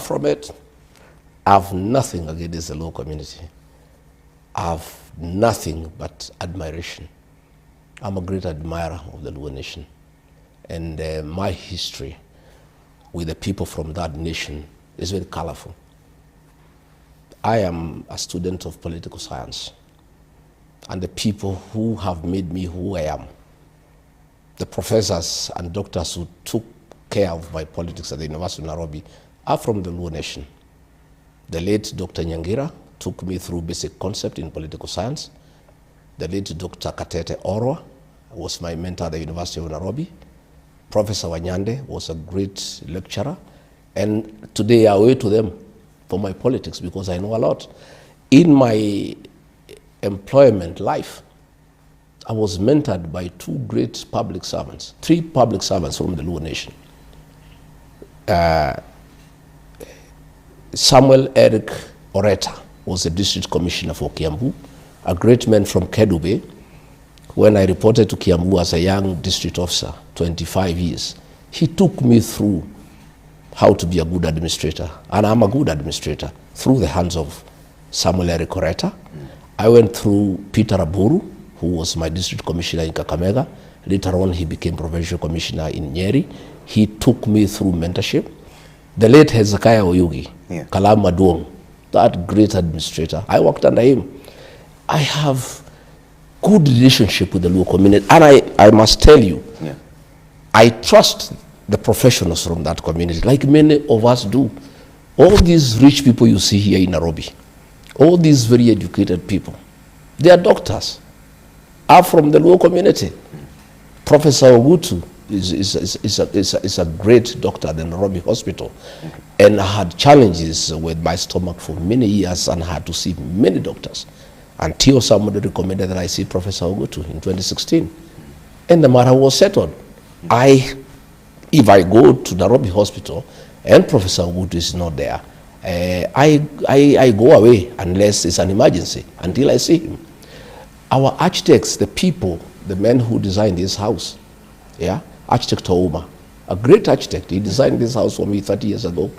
from it, I have nothing against the Luo community. I have nothing but admiration. I'm a great admirer of the Luo nation. And my history with the people from that nation is very colorful. I am a student of political science. And the people who have made me who I am, the professors and doctors who took care of my politics at the University of Nairobi, are from the Luo nation. The late Dr. Nyangira took me through basic concept in political science. The late Dr. Katete Orwa was my mentor at the University of Nairobi. Professor Wanyande was a great lecturer. And today I owe it to them for my politics because I know a lot. In my employment life, I was mentored by two great public servants, three public servants from the Luo nation. Samuel Eric Oreta was the district commissioner for Kiambu, a great man from Kedube. When I reported to Kiambu as a young district officer, 25 years, he took me through how to be a good administrator. And I'm a good administrator through the hands of Samuel Eric Oreta. I went through Peter Aburu, who was my district commissioner in Kakamega. Later on, he became provincial commissioner in Nyeri. He took me through mentorship. The late Hezekiah Oyugi, Kalam Maduong, that great administrator, I worked under him. I have good relationship with the Luo community, and I must tell you, I trust the professionals from that community, like many of us do. All these rich people you see here in Nairobi, all these very educated people, they are doctors, are from the Luo community. Professor Ogutu is a great doctor at the Nairobi hospital, and I had challenges with my stomach for many years and had to see many doctors until somebody recommended that I see Professor Ogutu in 2016, and the matter was settled. If I go to Nairobi hospital and Professor Ogutu is not there, I go away unless it's an emergency until I see him. Our architects, the people, the men who designed this house, Architect Ouma, a great architect, he designed this house for me 30 years ago.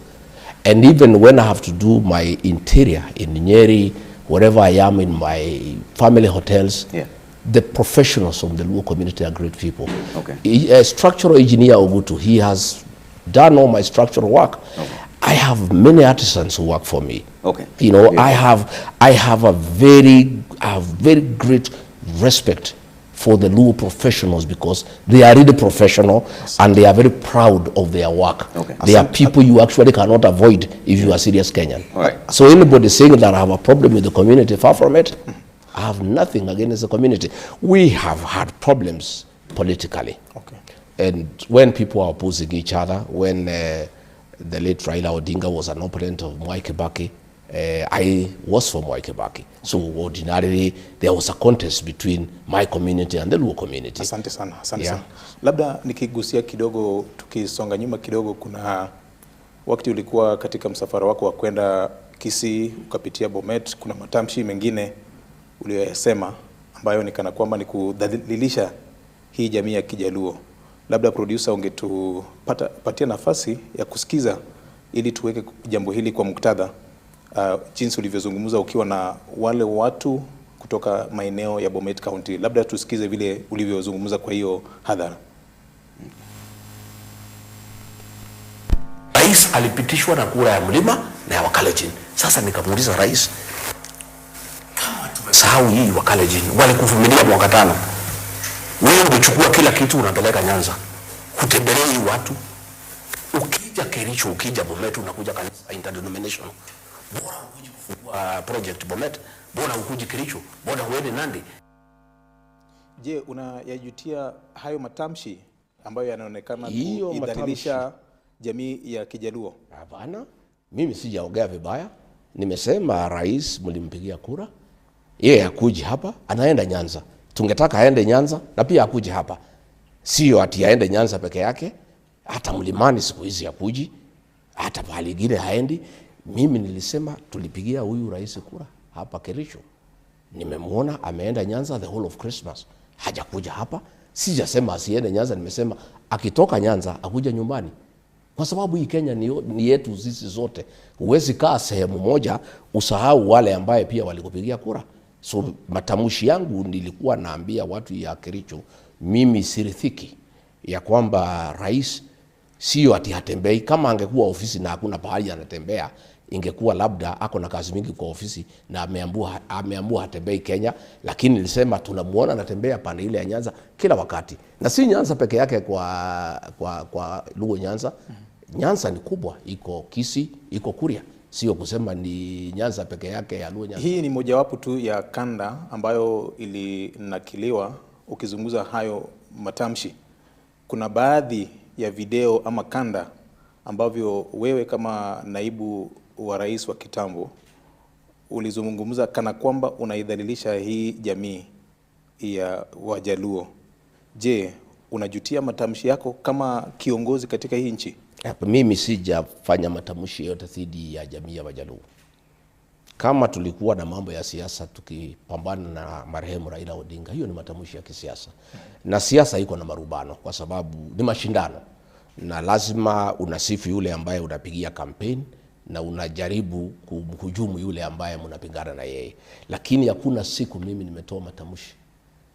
And even when I have to do my interior in Nyeri, wherever I am in my family hotels, the professionals from the Luo community are great people. A structural engineer Ogutu, he has done all my structural work. I have many artisans who work for me. You know, I have a very great respect for the Luo professionals because they are really professional and they are very proud of their work. They are people you actually cannot avoid if you are serious Kenyan. So anybody saying that I have a problem with the community, far from it. I have nothing against the community. We have had problems politically. And when people are opposing each other, when the late Raila Odinga was an opponent of Mwai Kibaki, I was from Mwai Kibaki. So ordinarily, there was a contest between my community and the Luo community. Asante sana, asante sana. Labda nikigusia kidogo, tukisonga nyuma kidogo, kuna wakati ulikuwa katika msafara wako wa kwenda Kisii, ukapitia Bomet, kuna matamshi mengine uliyoyasema ambayo ni kana kwamba ni kudhalilisha hii jamii ya Kijaluo. Labda producer ungetupatia nafasi ya kusikiza ili tuweke jambo hili kwa muktadha, jinsi ulivyozungumza ukiwa na wale watu kutoka maeneo ya Bomet County. Labda tusikize vile ulivyozungumza kwa hiyo hadhara. Rais alipitishwa na kura ya mlima na ya Wakalenjin. Sasa nikamuuliza rais, kama tumesahau hii Wakalenjin walikuvumilia mwaka 5, wewe unachukua kila kitu unapeleka Nyanza, kutembelea watu, ukija Kericho, ukija Bomet, unakuja kanisa interdenominational, bora ukuje kufungua project Bomet, bora ukuje Kericho, bora uende Nandi. Je, unayajutia hayo matamshi ambayo yanaonekana kuidhalilisha jamii ya Kijaluo? Hapana, mimi sijaongea vibaya. Nimesema rais mlimpigia kura, yeye akuje hapa, anaenda Nyanza. Tungetaka aende Nyanza na pia akuje hapa. Sio ati aende Nyanza peke yake, hata mlimani siku hizi akuji, hata pale gine haendi. Mimi nilisema tulipigia huyu rais kura hapa Kericho. Nimemuona ameenda Nyanza the whole of Christmas. Hajakuja hapa. Sijasema asiende Nyanza, nimesema akitoka Nyanza akuja nyumbani. Kwa sababu hii Kenya ni yetu sisi zote. Huwezi kaa sehemu moja usahau wale ambaye pia walikupigia kura. So matamshi yangu nilikuwa naambia watu ya Kericho, mimi sirithiki ya kwamba rais sio ati hatembei. Kama angekuwa ofisi na hakuna pahali anatembea, ingekuwa labda ako na kazi mingi kwa ofisi na ameamua hatembei Kenya. Lakini nilisema tunamuona anatembea pande ile ya Nyanza kila wakati, na si Nyanza peke yake kwa Luo Nyanza. Nyanza ni kubwa, iko Kisii, iko Kuria, sio kusema ni Nyanza peke yake ya Luo Nyanza. Hii ni mojawapo tu ya kanda ambayo ilinakiliwa. Ukizunguza hayo matamshi, kuna baadhi ya video ama kanda ambavyo wewe kama naibu wa rais wa kitambo ulizungumza kana kwamba unaidhalilisha hii jamii ya Wajaluo. Je, unajutia matamshi yako kama kiongozi katika hii nchi? Mimi sijafanya matamshi yote dhidi ya jamii ya Wajaluo. Kama tulikuwa na mambo ya siasa tukipambana na marehemu Raila Odinga, hiyo ni matamshi ya kisiasa. Na siasa iko na marubano kwa sababu ni mashindano, na lazima unasifu yule ambaye unapigia campaign na unajaribu kumhujumu yule ambaye mnapingana na yeye. Lakini hakuna siku mimi nimetoa matamshi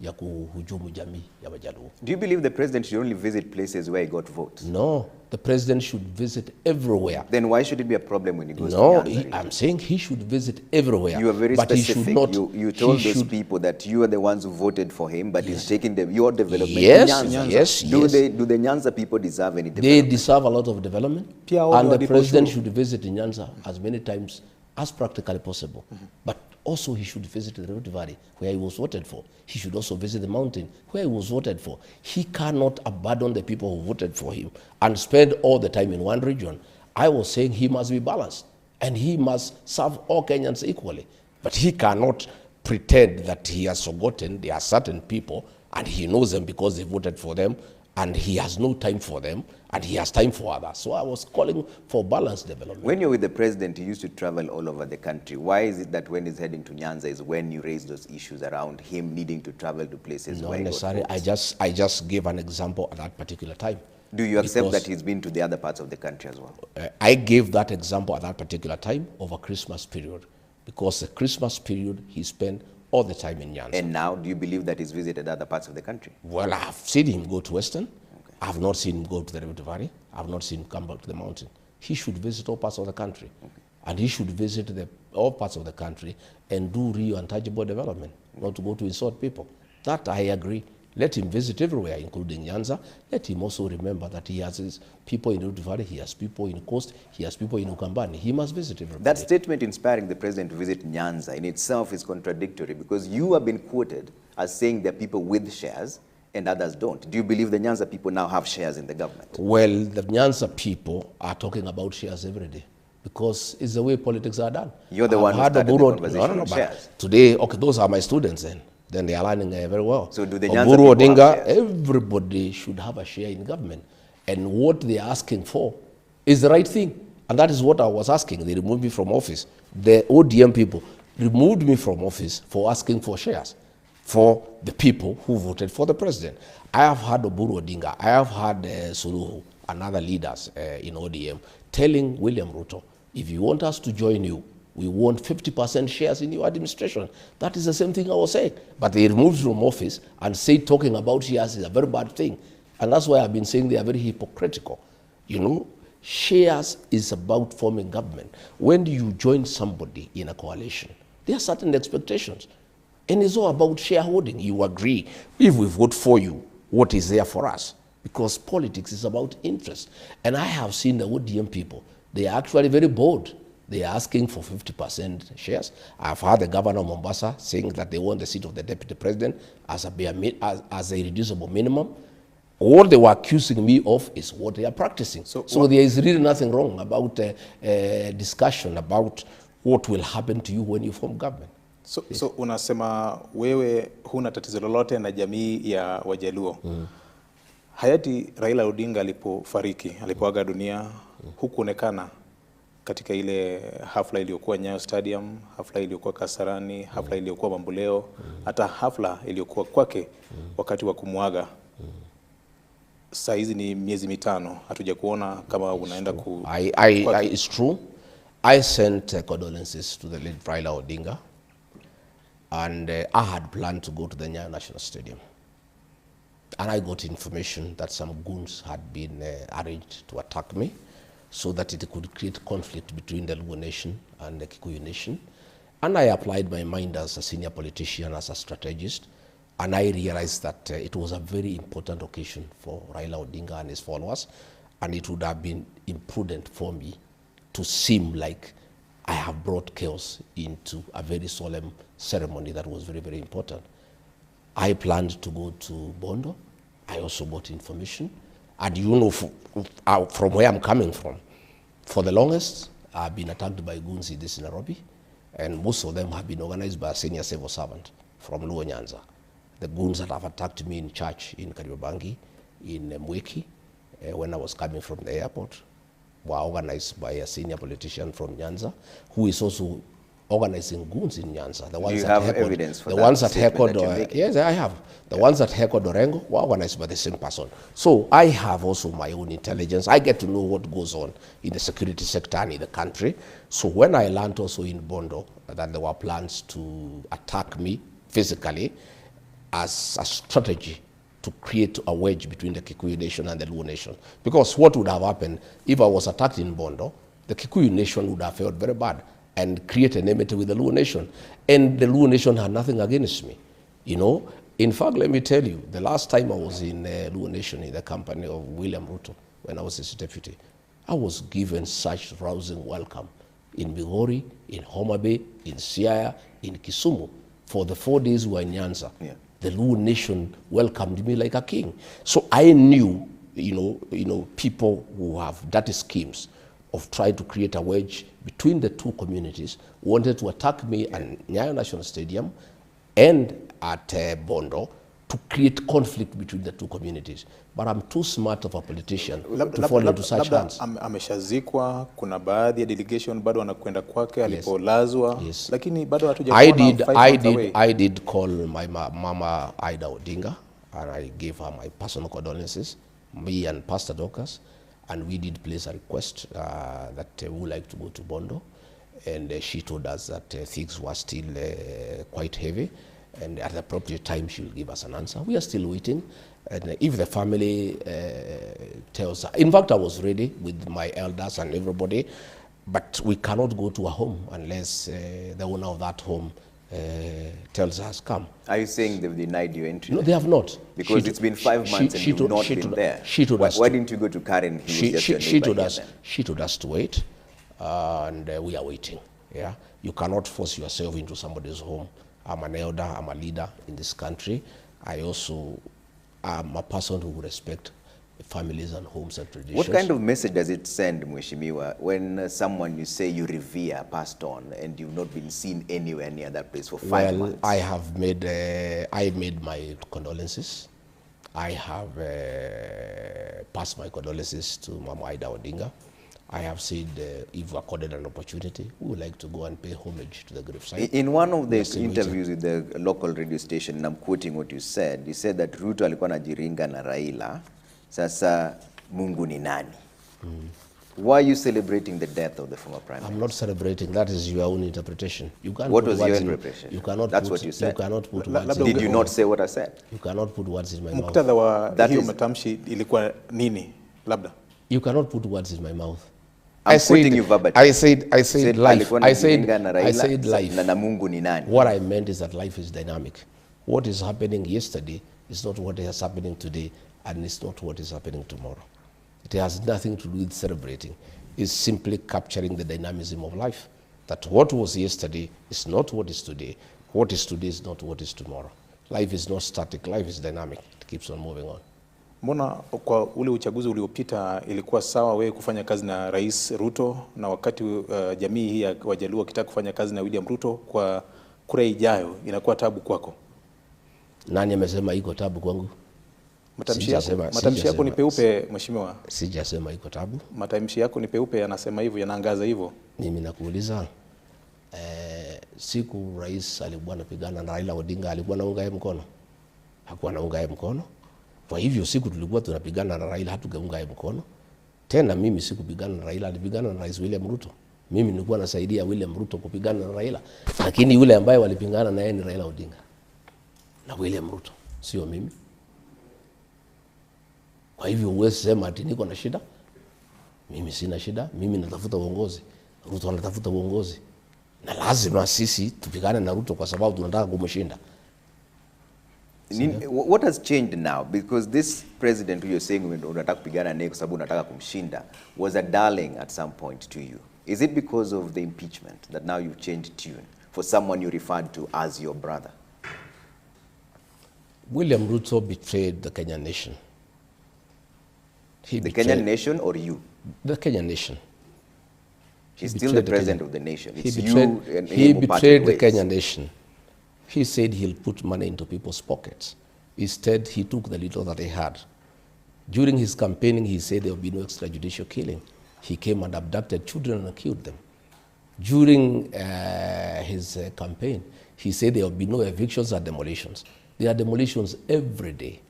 ya kuhujumu jamii ya Wajaluo. Do you believe the president should only visit places where he got votes? No, the president should visit everywhere. Then why should it be a problem when he goes to Nyanza? No, I'm saying he should visit everywhere. You are very but specific. He should not, you told those people that you are the ones who voted for him, but he's taking your development yes, to Nyanza. Yes, do the Nyanza people deserve any development? They deserve a lot of development. And the president should visit Nyanza as many times as practically possible. But also he should visit the Rift Valley where he was voted for. He should also visit the mountain where he was voted for. He cannot abandon the people who voted for him and spend all the time in one region. I was saying he must be balanced and he must serve all Kenyans equally. But he cannot pretend that he has forgotten there are certain people and he knows them because they voted for them, and he has no time for them, and he has time for others. So I was calling for balanced development. When you're with the president, he used to travel all over the country. Why is it that when he's heading to Nyanza is when you raise those issues around him needing to travel to places Not where he necessarily. got votes? I just gave an example at that particular time. Do you accept that he's been to the other parts of the country as well? I gave that example at that particular time over Christmas period, because the Christmas period he spent all the time in Nyanza. And now, do you believe that he's visited other parts of the country? Well, I've seen him go to Western. Okay. I've not seen him go to the Rift Valley. I've not seen him come back to the mountain. He should visit all parts of the country. Okay. And he should visit all parts of the country and do real and tangible development, not to go to insult people. That I agree. Let him visit everywhere, including Nyanza. Let him also remember that he has his people in Rift Valley, he has people in Coast, he has people in Ukambani. He must visit everybody. That statement inspiring the president to visit Nyanza in itself is contradictory, because you have been quoted as saying there are people with shares and others don't. Do you believe the Nyanza people now have shares in the government? Well, the Nyanza people are talking about shares every day, because it's the way politics are done. You're the one who started the conversation on shares. Today, okay, those are my students then they are learning very well. So do the Nyanza people Odinga, have shares? Everybody should have a share in government. And what they are asking for is the right thing. And that is what I was asking. They removed me from office. The ODM people removed me from office for asking for shares for the people who voted for the president. I have had Oburu Odinga, I have had Suluhu and other leaders in ODM telling William Ruto, if you want us to join you, we want 50% shares in your administration. That is the same thing I was saying. But they removed from office and said talking about shares is a very bad thing. And that's why I've been saying they are very hypocritical. You know, shares is about forming government. When you join somebody in a coalition, there are certain expectations. And it's all about shareholding. You agree. If we vote for you, what is there for us? Because politics is about interest. And I have seen the ODM people. They are actually very bold. They are asking for 50% shares. I've heard the governor of Mombasa saying that they want the seat of the deputy president as a reducible minimum. All they were accusing me of is what they are practicing. So there is really nothing wrong about discussion about what will happen to you when you form government. So unasema wewe huna tatizo lolote na jamii ya Wajaluo. Hayati Raila Odinga alipoaga dunia, hukuonekana katika ile hafla iliyokuwa Nyayo Stadium, hafla iliyokuwa Kasarani, hafla iliyokuwa Mamboleo, hata hafla iliyokuwa kwake wakati wa kumuaga. saa hizi ni miezi mitano, hatuja kuona kama unaenda ku... It's true. I sent condolences to the late Raila Odinga, and I had planned to go to the Nyayo National Stadium. And I got information that some goons had been arranged to attack me so that it could create conflict between the Luo nation and the Kikuyu nation. And I applied my mind as a senior politician, as a strategist, and I realized that it was a very important occasion for Raila Odinga and his followers, and it would have been imprudent for me to seem like I have brought chaos into a very solemn ceremony that was very, very important. I planned to go to Bondo. I also got information. And you know from where I'm coming from, for the longest, I've been attacked by goons in this Nairobi, and most of them have been organized by a senior civil servant from Luo Nyanza. The goons that have attacked me in church in Kariobangi, in Mweki, when I was coming from the airport, were organized by a senior politician from Nyanza, who is also organizing goons in Nyanza. The ones Do you that have evidence for the that ones that statement heckled, yes, I have. The ones that heckled Orengo were organized by the same person. So I have also my own intelligence. I get to know what goes on in the security sector and in the country. So when I learned also in Bondo that there were plans to attack me physically as a strategy to create a wedge between the Kikuyu nation and the Luo nation. Because what would have happened if I was attacked in Bondo, the Kikuyu nation would have felt very bad and create an enmity with the Luo nation. And the Luo nation had nothing against me, you know. In fact, let me tell you, the last time I was in Luo nation in the company of William Ruto, when I was his deputy, I was given such rousing welcome in Migori, in Homa Bay, in Siaya, in Kisumu. For the 4 days we were in Nyanza. Yeah. The Luo nation welcomed me like a king. So I knew, you know, people who have dirty schemes of trying to create a wedge between the two communities wanted to attack me at Nyayo National Stadium and at Bondo to create conflict between the two communities. But I'm too smart of a politician to fall into such hands. Ameshazikwa, kuna baadhi ya delegation bado wanakwenda kwake alipolazwa, lakini bado hatuja I did call my mama Ida Odinga, and I gave her my personal condolences, me and Pastor Dorcas, and we did place a request that we would like to go to Bondo, and she told us that things were still quite heavy, and at the appropriate time she will give us an answer. We are still waiting, and if the family tells us, in fact I was ready with my elders and everybody, but we cannot go to a home unless the owner of that home tells us come. Are you saying they've denied you entry? No, they have not. Because it's been 5 months and you've not been there. Why didn't you go to Karen? She told us to wait, and we are waiting. Yeah, you cannot force yourself into somebody's home. I'm an elder, I'm a leader in this country. I also am a person who respects families and homes and traditions. What kind of message does it send, Mheshimiwa, when someone you say you revere passed on and you've not been seen anywhere near that place for 5 months? I have made, I made my condolences. I have passed my condolences to Mama Ida Odinga. I have said if we accorded an opportunity, we would like to go and pay homage to the gravesite. In one of the interviews with the local radio station, and I'm quoting what you said that Ruto alikuwa anajiringa na Raila, sasa Mungu ni nani? Why are you celebrating the death of the former prime minister? I'm not celebrating. That is your own interpretation. You can't what was your interpretation? You cannot. That's put, what you said. You cannot put words. Did you not say what I said? You cannot put words in my mouth. Muktadha wa hiyo matamshi ilikuwa nini? Labda. You cannot put words in my mouth. I'm quoting you verbatim. I said life. I said life. Na Mungu ni nani? What I meant is that life is dynamic. What is happening yesterday is not what is happening today, and it's not what is happening tomorrow. It has nothing to do with celebrating. It's simply capturing the dynamism of life. That what was yesterday is not what is today. What is today is not what is tomorrow. Life is not static. Life is dynamic. It keeps on moving on. Mbona kwa ule uchaguzi uliopita ilikuwa sawa wewe kufanya kazi na Rais Ruto, na wakati jamii hii ya Wajaluo wakitaka kufanya kazi na William Ruto, kwa kura ijayo inakuwa tabu kwako? Nani amesema iko tabu kwangu? Matamshi yako ni peupe, Mheshimiwa. Sijasema iko tabu. Matamshi yako ni peupe, yanasema hivyo, yanaangaza hivyo. Mimi nakuuliza, siku rais alikuwa anapigana na Raila Odinga, alikuwa anaunga yeye mkono? Hakuwa anaunga yeye mkono. Kwa hivyo siku tulikuwa tunapigana na Raila hatugeunga yeye mkono. Tena mimi sikupigana na Raila, alipigana na Rais William Ruto. Mimi nilikuwa nasaidia William Ruto kupigana na Raila. Lakini yule ambaye walipingana na yeye ni Raila Odinga na William Ruto, sio mimi. Kwa hivyo huwezi sema ati niko na shida. Mimi sina shida, mimi natafuta uongozi. Ruto anatafuta uongozi. Na lazima sisi tupigane na Ruto kwa sababu tunataka kumshinda. What has changed now? Because this president who you're saying unataka kupigana naye kwa sababu unataka kumshinda was a darling at some point to you. Is it because of the impeachment that now you've changed tune for someone you referred to as your brother? William Ruto betrayed the Kenyan nation. The Kenyan nation or you? The Kenyan nation. He's still the president of the nation. It's he betrayed the Kenyan nation. He said he'll put money into people's pockets. Instead, he took the little that he had. During his campaigning, he said there will be no extrajudicial killing. He came and abducted children and killed them. During his campaign, he said there will be no evictions or demolitions. There are demolitions every day.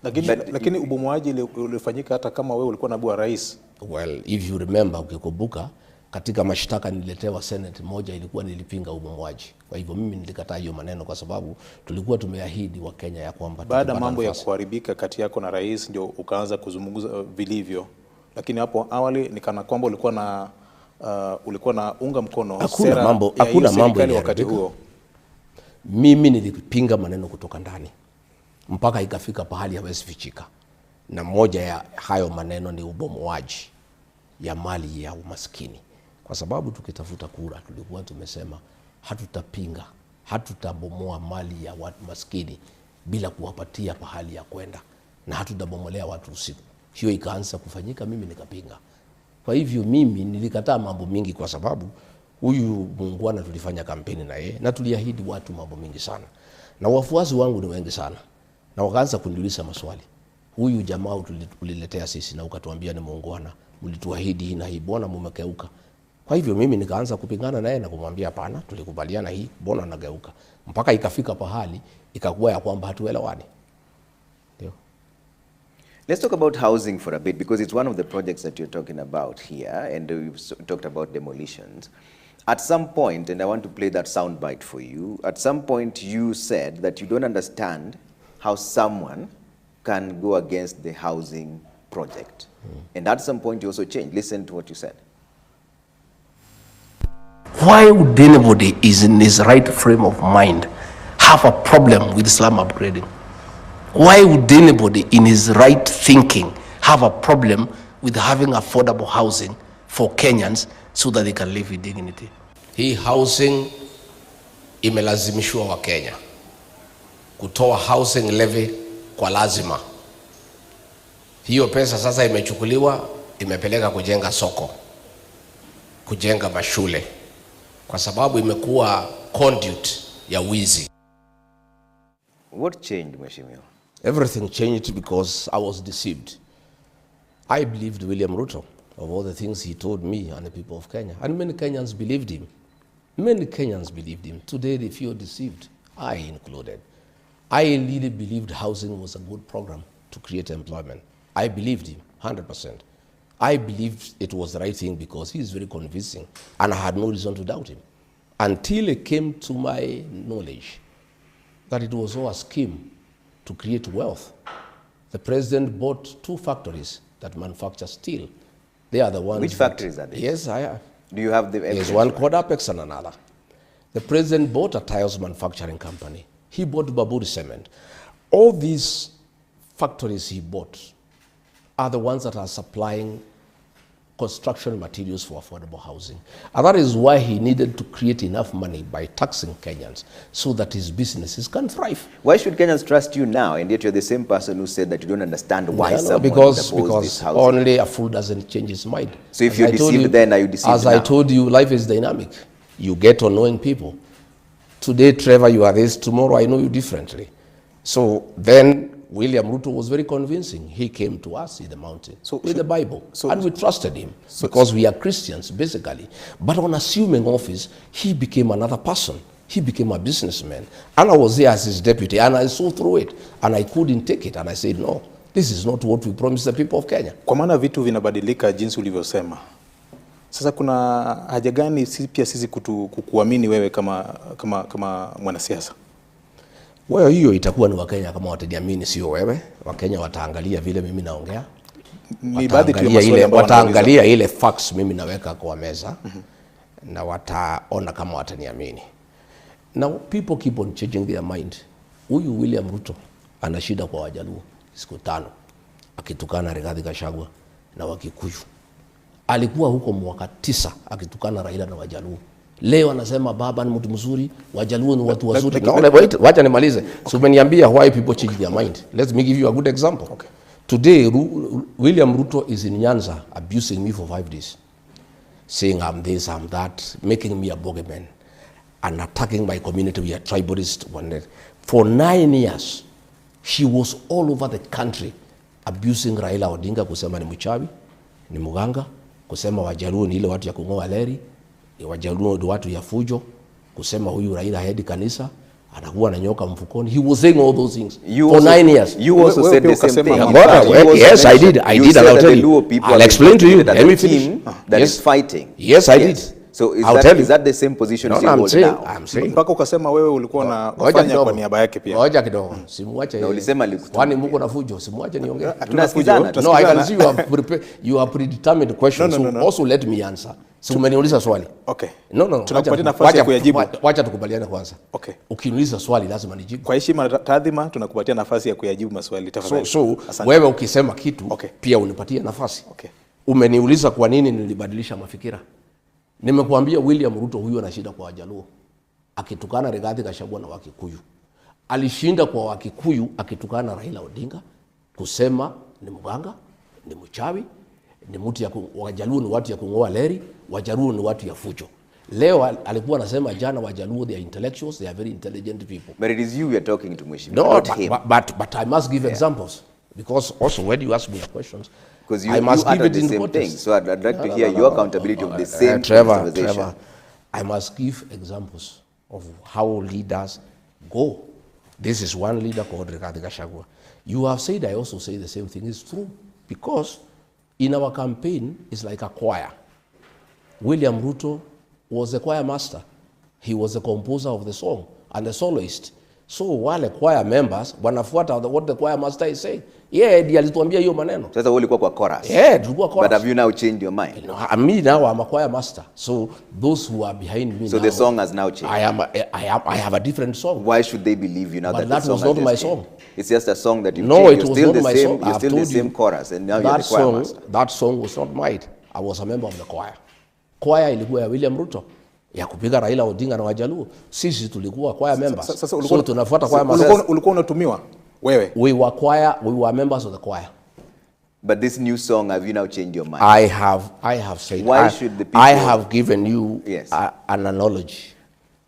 Lakini ubomoaji ulifanyika hata kama wewe ulikuwa naibu wa rais. Well, if you remember, ukikumbuka, katika mashtaka niletewa Senate moja ilikuwa nilipinga ubomoaji. Kwa hivyo mimi nilikataa hiyo maneno kwa sababu tulikuwa tumeahidi wa Kenya ya kwamba baada mambo ya kuharibika kati yako na rais ndio ukaanza kuzungumza vilivyo. Lakini hapo awali ni kana kwamba ulikuwa na unga mkono hakuna mambo wakati huo. Mimi nilipinga maneno kutoka ndani mpaka ikafika pahali hawezi fichika. Na moja ya hayo maneno ni ubomoaji ya mali ya umaskini. Kwa sababu tukitafuta kura tulikuwa tumesema hatutapinga, hatutabomoa mali ya watu maskini bila kuwapatia pahali ya kwenda, na hatutabomolea watu usiku. Hiyo ikaanza kufanyika, mimi nikapinga. Kwa hivyo mimi nilikataa mambo mingi kwa sababu huyu muungwana tulifanya kampeni na yeye na tuliahidi watu mambo mingi sana. Na wafuasi wangu ni wengi sana. Na wakaanza kuniuliza maswali. Huyu jamaa uliletea sisi na ukatuambia ni muungwana, mlituahidi hii na hii, mbona mmekeuka? Kwa hivyo mimi nikaanza kupingana naye na kumwambia hapana, tulikubaliana hii, mbona nageuka? Mpaka ikafika pahali ikakuwa ya kwamba hatuelewani. Ndio. Let's talk about housing for a bit because it's one of the projects that you're talking about here, and we've talked about demolitions. At some point, and I want to play that soundbite for you, at some point you said that you don't understand how someone can go against the housing project. And at some point you also changed. Listen to what you said. Why would anybody is in his right frame of mind have a problem with slum upgrading? Why would anybody in his right thinking have a problem with having affordable housing for Kenyans so that they can live with dignity? Hii housing imelazimishwa wa Kenya kutoa housing levy kwa lazima. Hiyo pesa sasa imechukuliwa, imepeleka kujenga soko, kujenga mashule, kwa sababu imekuwa conduit ya wizi. What changed, Mheshimiwa? Everything changed because I was deceived. I believed William Ruto of all the things he told me and the people of Kenya. And many Kenyans believed him. Many Kenyans believed him. Today they feel deceived, I included. I really believed housing was a good program to create employment. I believed him 100%. I believed it was the right thing because he is very convincing and I had no reason to doubt him. Until it came to my knowledge that it was all a scheme to create wealth. The president bought 2 factories that manufacture steel. They are the ones. Which factories are they? Yes, I have. Do you have the evidence? There's one called Apex and another. The president bought a tiles manufacturing company. He bought Baburi Cement. All these factories he bought are the ones that are supplying construction materials for affordable housing. And that is why he needed to create enough money by taxing Kenyans so that his businesses can thrive. Why should Kenyans trust you now, and yet you're the same person who said that you don't understand why someone because this housing? Only a fool doesn't change his mind. So if you're deceived then, are you deceived as now? I told you, life is dynamic. You get on knowing people. Today, Trevor, you are this. Tomorrow, I know you differently. So then, William Ruto was very convincing. He came to us in the mountain with the Bible, and we trusted him because we are Christians, basically. But on assuming office, he became another person. He became a businessman. And I was there as his deputy, and I saw through it. And I couldn't take it. And I said, no, this is not what we promised the people of Kenya. Kwa maana vitu vinabadilika jinsi ulivyosema. Sasa kuna haja gani pia sisi kukuamini wewe kama mwanasiasa? Well, hiyo itakuwa ni Wakenya kama wataniamini, sio wewe. Wakenya wataangalia vile mimi naongea. Ni baadhi tu ya maswali ambayo wataangalia ile facts mimi naweka kwa meza. Na wataona kama wataniamini. Now people keep on changing their mind. Huyu William Ruto ana shida kwa Wajaluo siku 5 akitukana Rigathigachagua na Wakikuyu. Alikuwa huko mwaka 9 akitukana Raila na Wajaluo. Leo anasema baba ni mtu mzuri, Wajaluo ni watu wazuri. No, wait, wacha nimalize. So umeniambia why people change their mind. Let me give you a good example. Okay. Today William Ruto is in Nyanza abusing me for 5 days. Saying I'm this, I'm that, making me a bogeyman and attacking my community. We are tribalist. For 9 years, she was all over the country abusing Raila Odinga, kusema ni mchawi, ni muganga, kusema Wajaluo ni ile watu ya kungoa leri, Wajaluo ni watu ya fujo, kusema huyu Raila haendi kanisa, anakuwa na nyoka mfukoni. He was saying all those things for 9 years. You also said the same thing. Yes, I did. I did, and I'll tell you. I'll explain to you. Let me finish. That is fighting. Yes, I did. So is that the same position you hold now? I'm saying. Mpaka ukasema wewe ulikuwa na kufanya kwa niaba yake pia. Ngoja kidogo. Simwache. Na ulisema alikuwa. Kwani mko na fujo? Simwache niongee. Tunasikizana. No, I can see you have predetermined questions. So also let me answer. So umeniuliza swali. Okay. No. Tunakupatia nafasi ya kuyajibu. Wacha tukubaliane kwanza. Okay. Ukiniuliza swali lazima nijibu. Kwa heshima na taadhima tunakupatia nafasi ya kuyajibu maswali tafadhali. So wewe ukisema kitu pia unipatie nafasi. Okay. Umeniuliza kwa nini nilibadilisha mafikira. Nimekuambia William Ruto huyu ana shida kwa Wajaluo. Akitukana Rigathigachagua na Wakikuyu. Alishinda kwa Wakikuyu akitukana Raila Odinga, kusema ni muganga, ni mchawi, ni mtu ya Wajaluo ni watu ya kungoa leri, Wajaluo ni watu ya fujo. Leo alikuwa anasema jana Wajaluo they are intellectuals, they are very intelligent people. But it is you are talking to Mheshimiwa. No, but I must give examples. Because also when you ask me questions, because you must give it the same thing. So I'd like to hear your accountability of the same Trevor, I must give examples of how leaders go. This is one leader called Rigathigachagua. You have said, I also say the same thing. It's true. Because in our campaign, it's like a choir. William Ruto was the choir master. He was the composer of the song and the soloist. So while choir members wanafuata what the choir master is saying. Yeah, ndiye alituambia hiyo maneno. Sasa wewe ulikuwa kwa chorus. Yeah, tulikuwa chorus. But have you now changed your mind? No, me now I'm a choir master. So those who are behind me so now, the song has now changed. I have a different song. Why should they believe you now but that the song was not my song? It's just a song that you no, changed. It was not my song. You're still the same chorus and now you're the choir master. That song was not mine. I was a member of the choir. Choir ilikuwa ya William Ruto. Ya kupiga Raila Odinga na Wajaluo. Sisi tulikuwa choir members. So tunafuata choir members. Ulikuwa unatumiwa wewe? We were members of the choir. But this new song, have you now changed your mind? I have said. Why should the people? I have given you an analogy.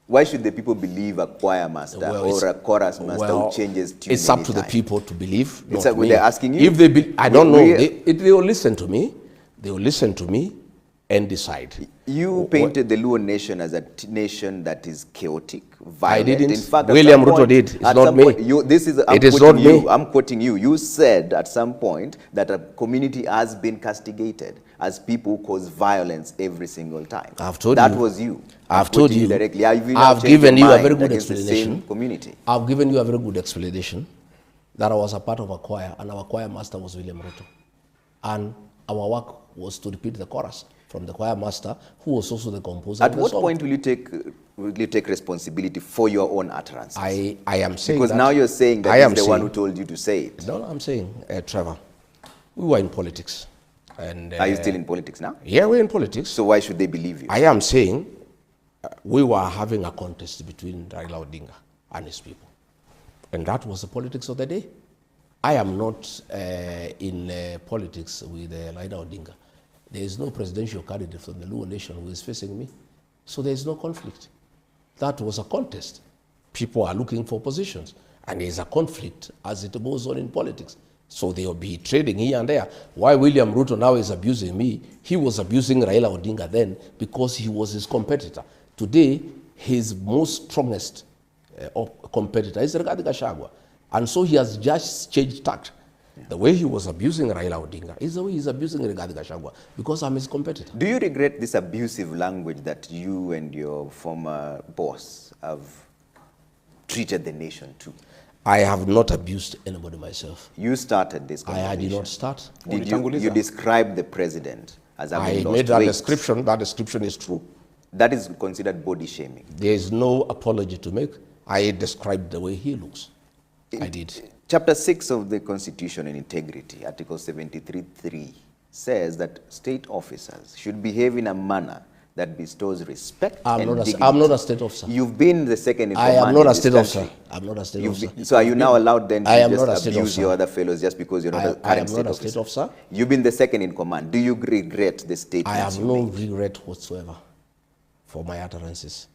Why should the people believe a choir master or a chorus master who changes tune? It's up to the people to believe. It's like, they're asking you. If they, I don't know. They will listen to me. They will listen to me and decide. You painted the Luo nation as a nation that is chaotic, violent. I didn't. In fact, William Ruto did. It's not me. It is not me. I'm quoting you. You said at some point that a community has been castigated as people cause violence every single time. I've told that you. That was you. I've told you. Directly. I've given you a very good explanation. Community. I've given you a very good explanation that I was a part of a choir and our choir master was William Ruto. And our work was to repeat the chorus from the choir master, who was also the composer. At what point will you take responsibility for your own utterances? I am saying because now you're saying that he's the one who told you to say it. No, I'm saying, Trevor, we were in politics. And are you still in politics now? Yeah, we're in politics. So why should they believe you? I am saying we were having a contest between Raila Odinga and his people. And that was the politics of the day. I am not in politics with Raila Odinga. There is no presidential candidate from the Luo nation who is facing me. So there is no conflict. That was a contest. People are looking for positions. And there is a conflict as it goes on in politics. So they will be trading here and there. Why William Ruto now is abusing me, he was abusing Raila Odinga then because he was his competitor. Today, his most strongest competitor is Rigathigachagua. And so he has just changed tact. The way he was abusing Raila Odinga is the way he's abusing Rigathigachagua, because I'm his competitor. Do you regret this abusive language that you and your former boss have treated the nation to? I have not abused anybody myself. You started this conversation. I did not start. Did you describe the president as having I lost made that weight? description. That description is true. That is considered body shaming. There is no apology to make. I described the way he looks. I did. Chapter 6 of the Constitution and Integrity, Article 73.3, says that state officers should behave in a manner that bestows respect and dignity. I'm not a state officer. You've been the second in I command am not in a this state country. officer. I'm not a state officer. So are you now allowed then to I am not a just state abuse officer. your other fellows just because you're not a I am current not a state state officer? officer. You've been the second in command. Do you regret the statements I have you no made? regret whatsoever for my utterances.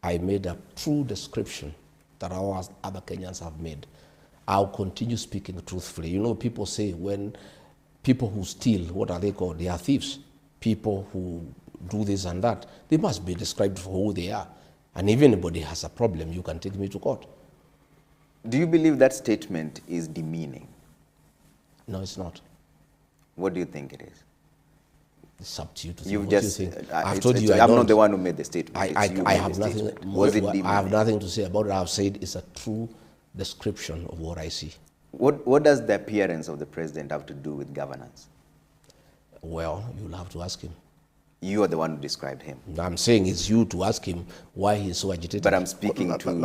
I made a true description that our other Kenyans have made. I'll continue speaking truthfully. You know, people say when people who steal, what are they called? They are thieves. People who do this and that, they must be described for who they are. And if anybody has a problem, you can take me to court. Do you believe that statement is demeaning? No, it's not. What do you think it is? It's up to you to You've think. just, What do you think? I've told you I'm not the one who made the statement. I It's you I made have the nothing. statement. Was it demeaning? I have nothing to say about it. I've said it's a true description of what I see. What does the appearance of the president have to do with governance? Well, you'll have to ask him. You are the one who described him. I'm saying it's you to ask him why he's so agitated. But I'm speaking to you,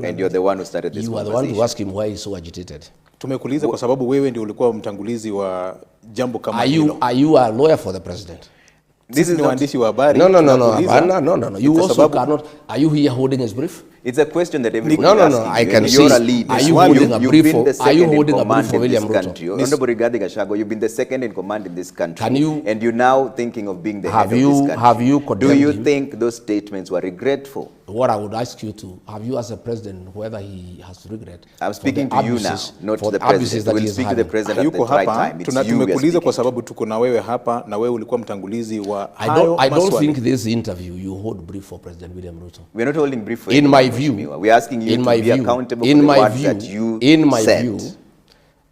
and you're the one who started this You are the conversation. one to ask him why he's so agitated. Tumekuuliza kwa sababu wewe ndio ulikuwa mtangulizi wa jambo kama hilo. Are you a lawyer for the president? This is Ni waandishi wa habari. No. You Kwa also sababu- cannot. Are you here holding his brief? It's a question that everybody No. is asking I you, can and see. you're a leader. Are you holding a You've brief been for- the are you second in holding a brief command for in William this Ruto? country. Honorable Rigathigachagua, you've been the second in command in this country. And you're now thinking of being the head of this country. Have you Do condemned you him? think those statements were regretful? What I would ask you to, have you as a president, whether he has regret? I'm speaking to you now, not to the president. We'll speak to the president at the Hayuko right hapa, time. It's you we are tumekuuliza kwa speaking. sababu tuko na wewe hapa na wewe ulikuwa mtangulizi wa I don't maswali. think this interview you hold brief for President William Ruto. We're not holding brief for In anyone, my view, Mheshimiwa. We're asking you to be accountable in for the my words view, that you in my said. view,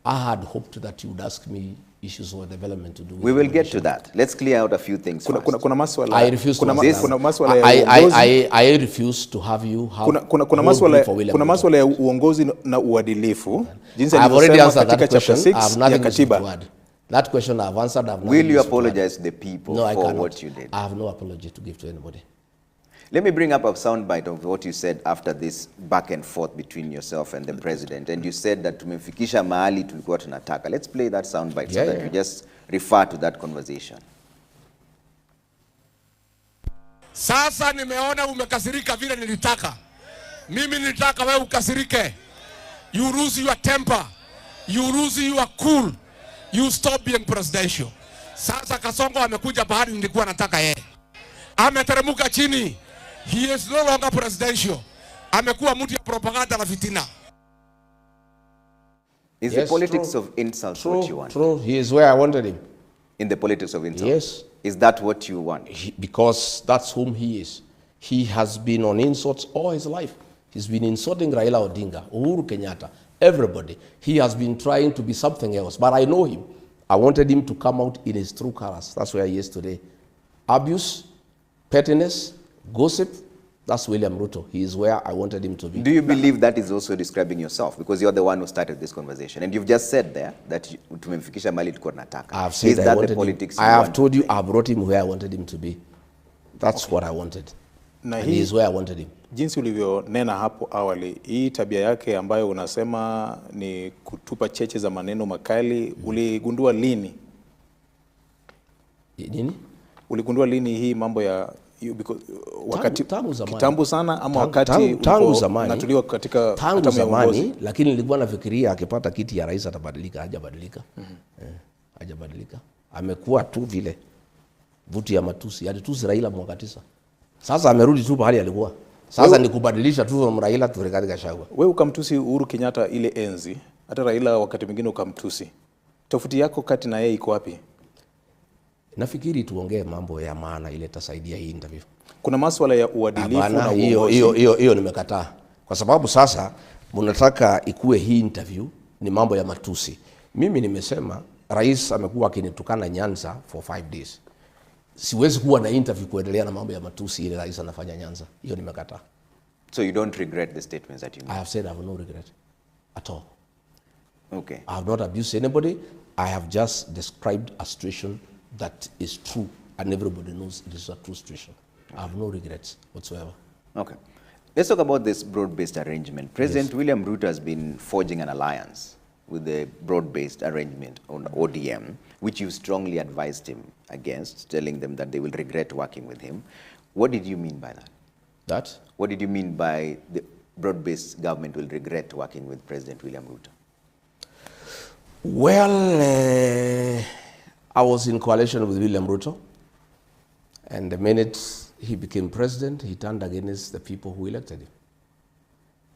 I had hoped that you would ask me issues of development to do with We will get to immigration. that. Let's clear out a few things first. Kuna maswala. I refuse to answer kuna that. maswala ya uongozi. I refuse to have you have Kuna hold maswala brief for William kuna Ruto. maswala ya uongozi na uadilifu. Jinsi I've already alivyosema answered that katika chapter question. 6 I have ya nothing to katiba. add. That question I've answered. I've Will you nothing to add. apologize to the people No, I for cannot. what you did? I have no apology to give to anybody. Let me bring up a soundbite of what you said after this back and forth between yourself and the president. And you said that tumefikisha mahali tulikuwa tunataka. Let's play that soundbite so that you just refer to that conversation. Sasa nimeona umekasirika vile nilitaka. Mimi nilitaka wewe ukasirike. You lose your temper. You lose your cool. You stop being presidential. Sasa Kasongo amekuja bahari nilikuwa nataka yeye. Ameteremuka chini. He is no longer presidential. Amekuwa mtu ya propaganda na fitina. Is Yes, the politics true. of insults what you want? True. He is where I wanted him. In the politics of insults? Yes. Is that what you want? Because that's whom he is. He has been on insults all his life. He's been insulting Raila Odinga, Uhuru Kenyatta, everybody. He has been trying to be something else, but I know him. I wanted him to come out in his true colors. That's where he is today. Abuse, pettiness, gossip, that's William Ruto. He is where I wanted him to be. Do you believe that is also describing yourself? Because you're the one who started this conversation. And you've just said there that tumefikisha mahali tulikuwa tunataka. I have said Is I that the wanted him. politics I you have want? told you I brought him where I wanted him to be. That's what I wanted. Na And he is where I wanted him. Jinsi ulivyonena hapo awali, hii tabia yake ambayo unasema ni kutupa cheche za maneno makali, uligundua lini? Nini? Uligundua lini hii mambo ya wakati tangu zamani. kitambo sana ama wakati tangu zamani natuliwa katika tangu zamani, lakini nilikuwa nafikiria akipata kiti ya rais atabadilika. Hajabadilika. Hajabadilika. Amekuwa tu vile vuti ya matusi. Alitusi Raila mwaka 9. Sasa amerudi tu pahali alikuwa. Sasa ni kubadilisha tu from Raila to Rigathigachagua. Wewe ukamtusi Uhuru Kenyatta ile enzi, hata Raila wakati mwingine ukamtusi. Tofauti yako kati na yeye iko wapi? Nafikiri tuongee mambo ya maana ile tasaidia hii interview. Kuna masuala ya uadilifu na uongozi. Hiyo nimekataa. Kwa sababu sasa mnataka ikue hii interview ni mambo ya matusi. Mimi nimesema rais amekuwa akinitukana Nyanza for 5 days. Siwezi kuwa na interview kuendelea na mambo ya matusi ile rais anafanya Nyanza. Hiyo nimekataa. So you don't regret the statements that you made? I have said I have no regret at all. Okay. I have not abused anybody. I have just described a situation that is true and everybody knows it is a true situation. I have no regrets whatsoever. Okay. Let's talk about this broad-based arrangement. President William Ruto has been forging an alliance with the broad-based arrangement on ODM, which you strongly advised him against, telling them that they will regret working with him. What did you mean by that? That? What did you mean by the broad-based government will regret working with President William Ruto? Well, I was in coalition with William Ruto, and the minute he became president, he turned against the people who elected him.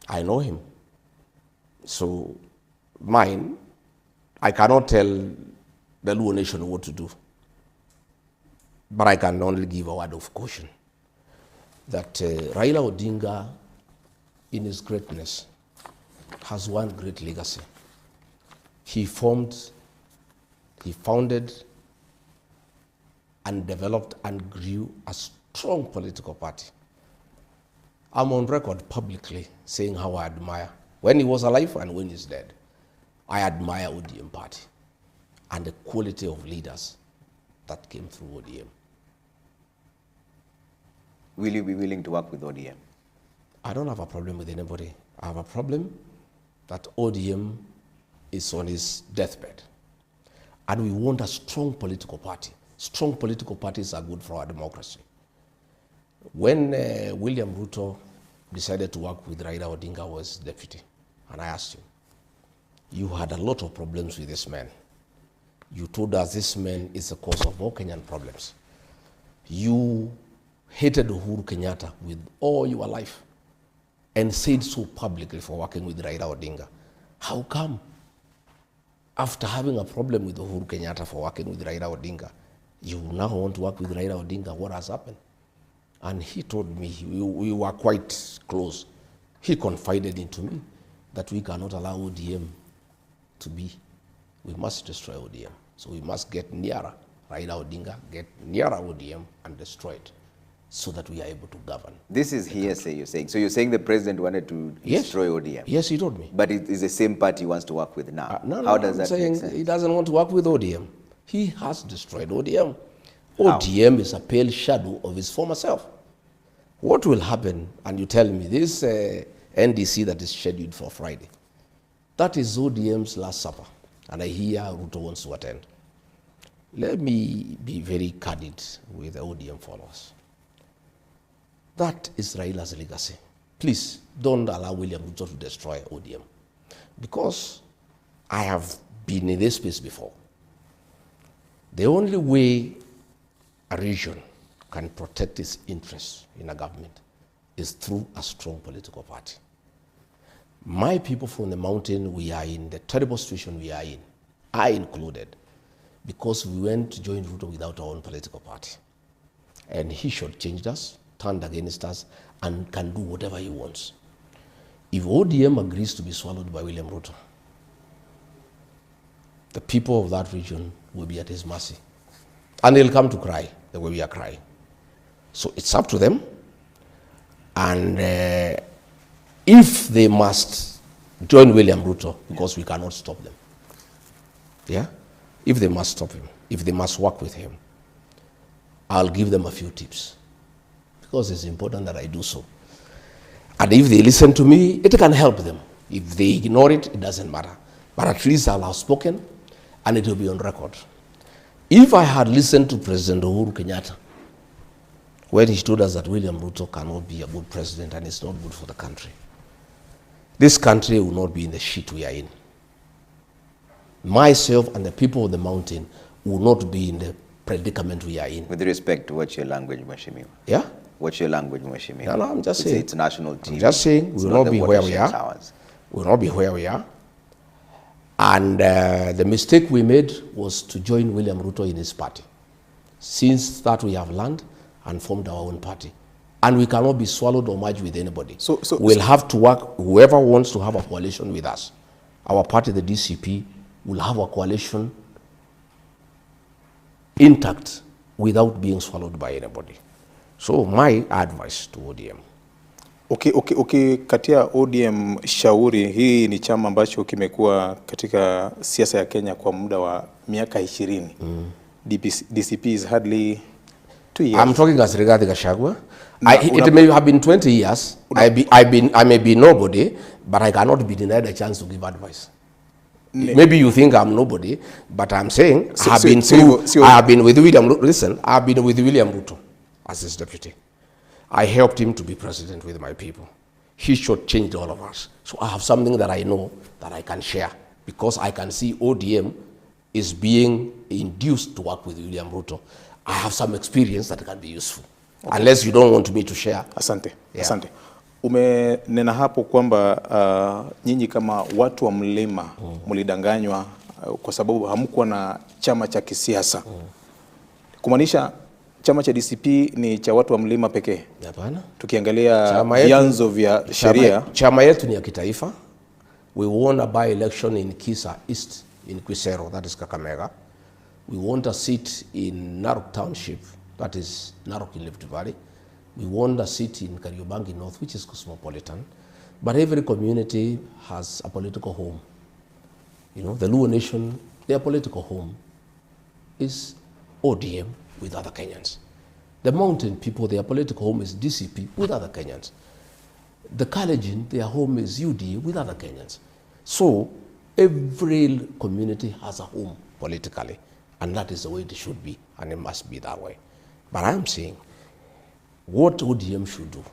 I know him. So mine, I cannot tell the Luo nation what to do, but I can only give a word of caution that Raila Odinga, in his greatness, has one great legacy. He founded and developed and grew a strong political party. I'm on record publicly saying how I admire, when he was alive and when he's dead, I admire ODM party and the quality of leaders that came through ODM. Will you be willing to work with ODM? I don't have a problem with anybody. I have a problem that ODM is on his deathbed. And we want a strong political party. Strong political parties are good for our democracy. When William Ruto decided to work with Raila Odinga was deputy, and I asked him, you had a lot of problems with this man. You told us this man is the cause of all Kenyan problems. You hated Uhuru Kenyatta with all your life and said so publicly for working with Raila Odinga. How come, after having a problem with Uhuru Kenyatta for working with Raila Odinga, you now want to work with Raila Odinga? What has happened? And he told me, we were quite close. He confided into me that we cannot allow ODM to be. We must destroy ODM. So we must get nearer Raila Odinga, get nearer ODM and destroy it so that we are able to govern. This is hearsay you're saying. So you're saying the president wanted to destroy ODM? Yes, he told me. But it is the same party he wants to work with now. How does that make sense? He doesn't want to work with ODM. He has destroyed ODM. ODM is a pale shadow of his former self. What will happen, and you tell me, this NDC that is scheduled for Friday, that is ODM's last supper, and I hear Ruto wants to attend. Let me be very candid with the ODM followers. That is Raila's legacy. Please, don't allow William Ruto to destroy ODM. Because I have been in this space before. The only way a region can protect its interests in a government is through a strong political party. My people from the mountain, we are in the terrible situation we are in, I included, because we went to join Ruto without our own political party. And he shortchanged us, turned against us, and can do whatever he wants. If ODM agrees to be swallowed by William Ruto, the people of that region will be at his mercy. And they'll come to cry the way we are crying. So it's up to them. And if they must join William Ruto, because we cannot stop them. Yeah? If they must stop him, if they must work with him, I'll give them a few tips. Because it's important that I do so. And if they listen to me, it can help them. If they ignore it, it doesn't matter. But at least I'll have spoken, and it will be on record. If I had listened to President Uhuru Kenyatta, when he told us that William Ruto cannot be a good president and it's not good for the country, this country will not be in the shit we are in. Myself and the people of the mountain will not be in the predicament we are in. With respect to what's your language, Mheshimiwa? Yeah? What's your language, Mheshimiwa? No, I'm just saying. It's national team. I'm just saying we will not be where we are. Towers. We will not be where we are. And the mistake we made was to join William Ruto in his party. Since that we have learned and formed our own party. And we cannot be swallowed or merged with anybody. We'll have to work, whoever wants to have a coalition with us, our party, the DCP, will have a coalition intact without being swallowed by anybody. So my advice to ODM. Katia ODM shauri, hii ni chama ambacho kimekuwa katika siasa ya Kenya kwa muda wa miaka 20. DCP is hardly 2 years. I'm talking as rigathigachagua. It may have been 20 years. I may be nobody, but I cannot be denied a chance to give advice. Maybe you think I'm nobody, but I'm saying I have been with William Ruto as his deputy. I helped him to be president with my people. He shortchanged all of us. So I have something that I know that I can share, because I can see ODM is being induced to work with William Ruto. I have some experience that can be useful. Okay. Unless you don't want me to share. Asante. Yeah. Asante. Umenena hapo kwamba nyinyi kama watu wa mlima mlidanganywa kwa sababu hamkuwa na chama cha kisiasa. Kumaanisha chama cha DCP ni cha watu wa mlima pekee? Hapana. Tukiangalia vyanzo vya sheria, chama yetu ni ya kitaifa. We won a by-election in Kisa East in Quisero, that is Kakamega. We won a seat in Narok Township, that is Narok in Rift Valley. We won a seat in Kariobangi North, which is cosmopolitan. But every community has a political home. You know, the Luo Nation, their political home is ODM with other Kenyans. The mountain people, their political home is DCP with other Kenyans. The Kalenjin, their home is UDA with other Kenyans. So every community has a home politically, and that is the way it should be, and it must be that way. But I'm saying, what ODM should do,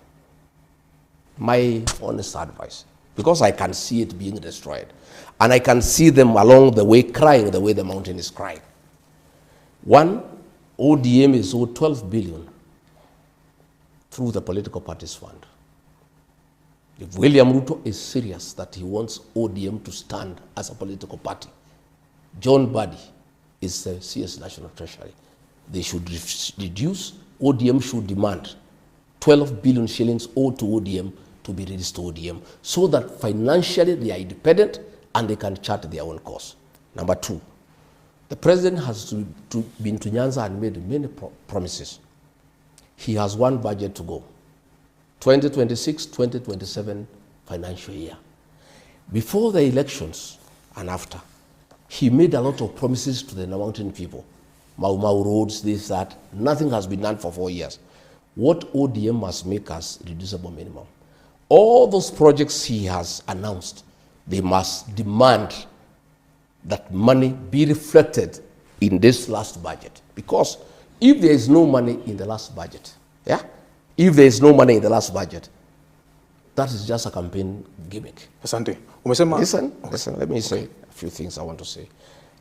my honest advice, because I can see it being destroyed, and I can see them along the way crying the way the mountain is crying. One, ODM is owed 12 billion through the political parties fund. If William Ruto is serious that he wants ODM to stand as a political party, John Badi is the CS National Treasury. They should reduce, ODM should demand 12 billion shillings owed to ODM to be released to ODM, so that financially they are independent and they can chart their own course. Number two, the president has been to Nyanza and made many promises. He has one budget to go, 2026-2027 financial year. Before the elections and after, he made a lot of promises to the mountain people. Mau roads, this, that. Nothing has been done for 4 years. What ODM must make as reducible minimum? All those projects he has announced, they must demand that money be reflected in this last budget. Because if there is no money in the last budget, if there is no money in the last budget, that is just a campaign gimmick. Asante. Listen, let me say a few things I want to say.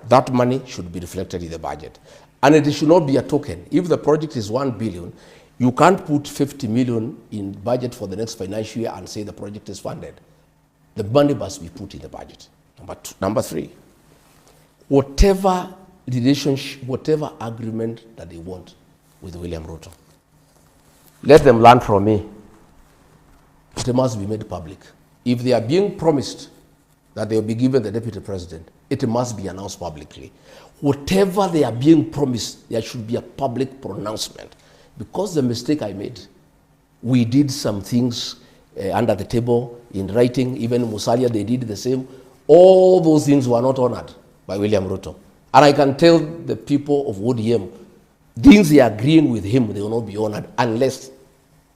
That money should be reflected in the budget. And it should not be a token. If the project is 1 billion, you can't put 50 million in budget for the next financial year and say the project is funded. The money must be put in the budget. Number three, whatever relationship, whatever agreement that they want with William Ruto, let them learn from me. It must be made public. If they are being promised that they will be given the deputy president, it must be announced publicly. Whatever they are being promised, there should be a public pronouncement. Because the mistake I made, we did some things under the table in writing. Even Musalia, they did the same. All those things were not honored by William Ruto. And I can tell the people of ODM, things they are agreeing with him, they will not be honored unless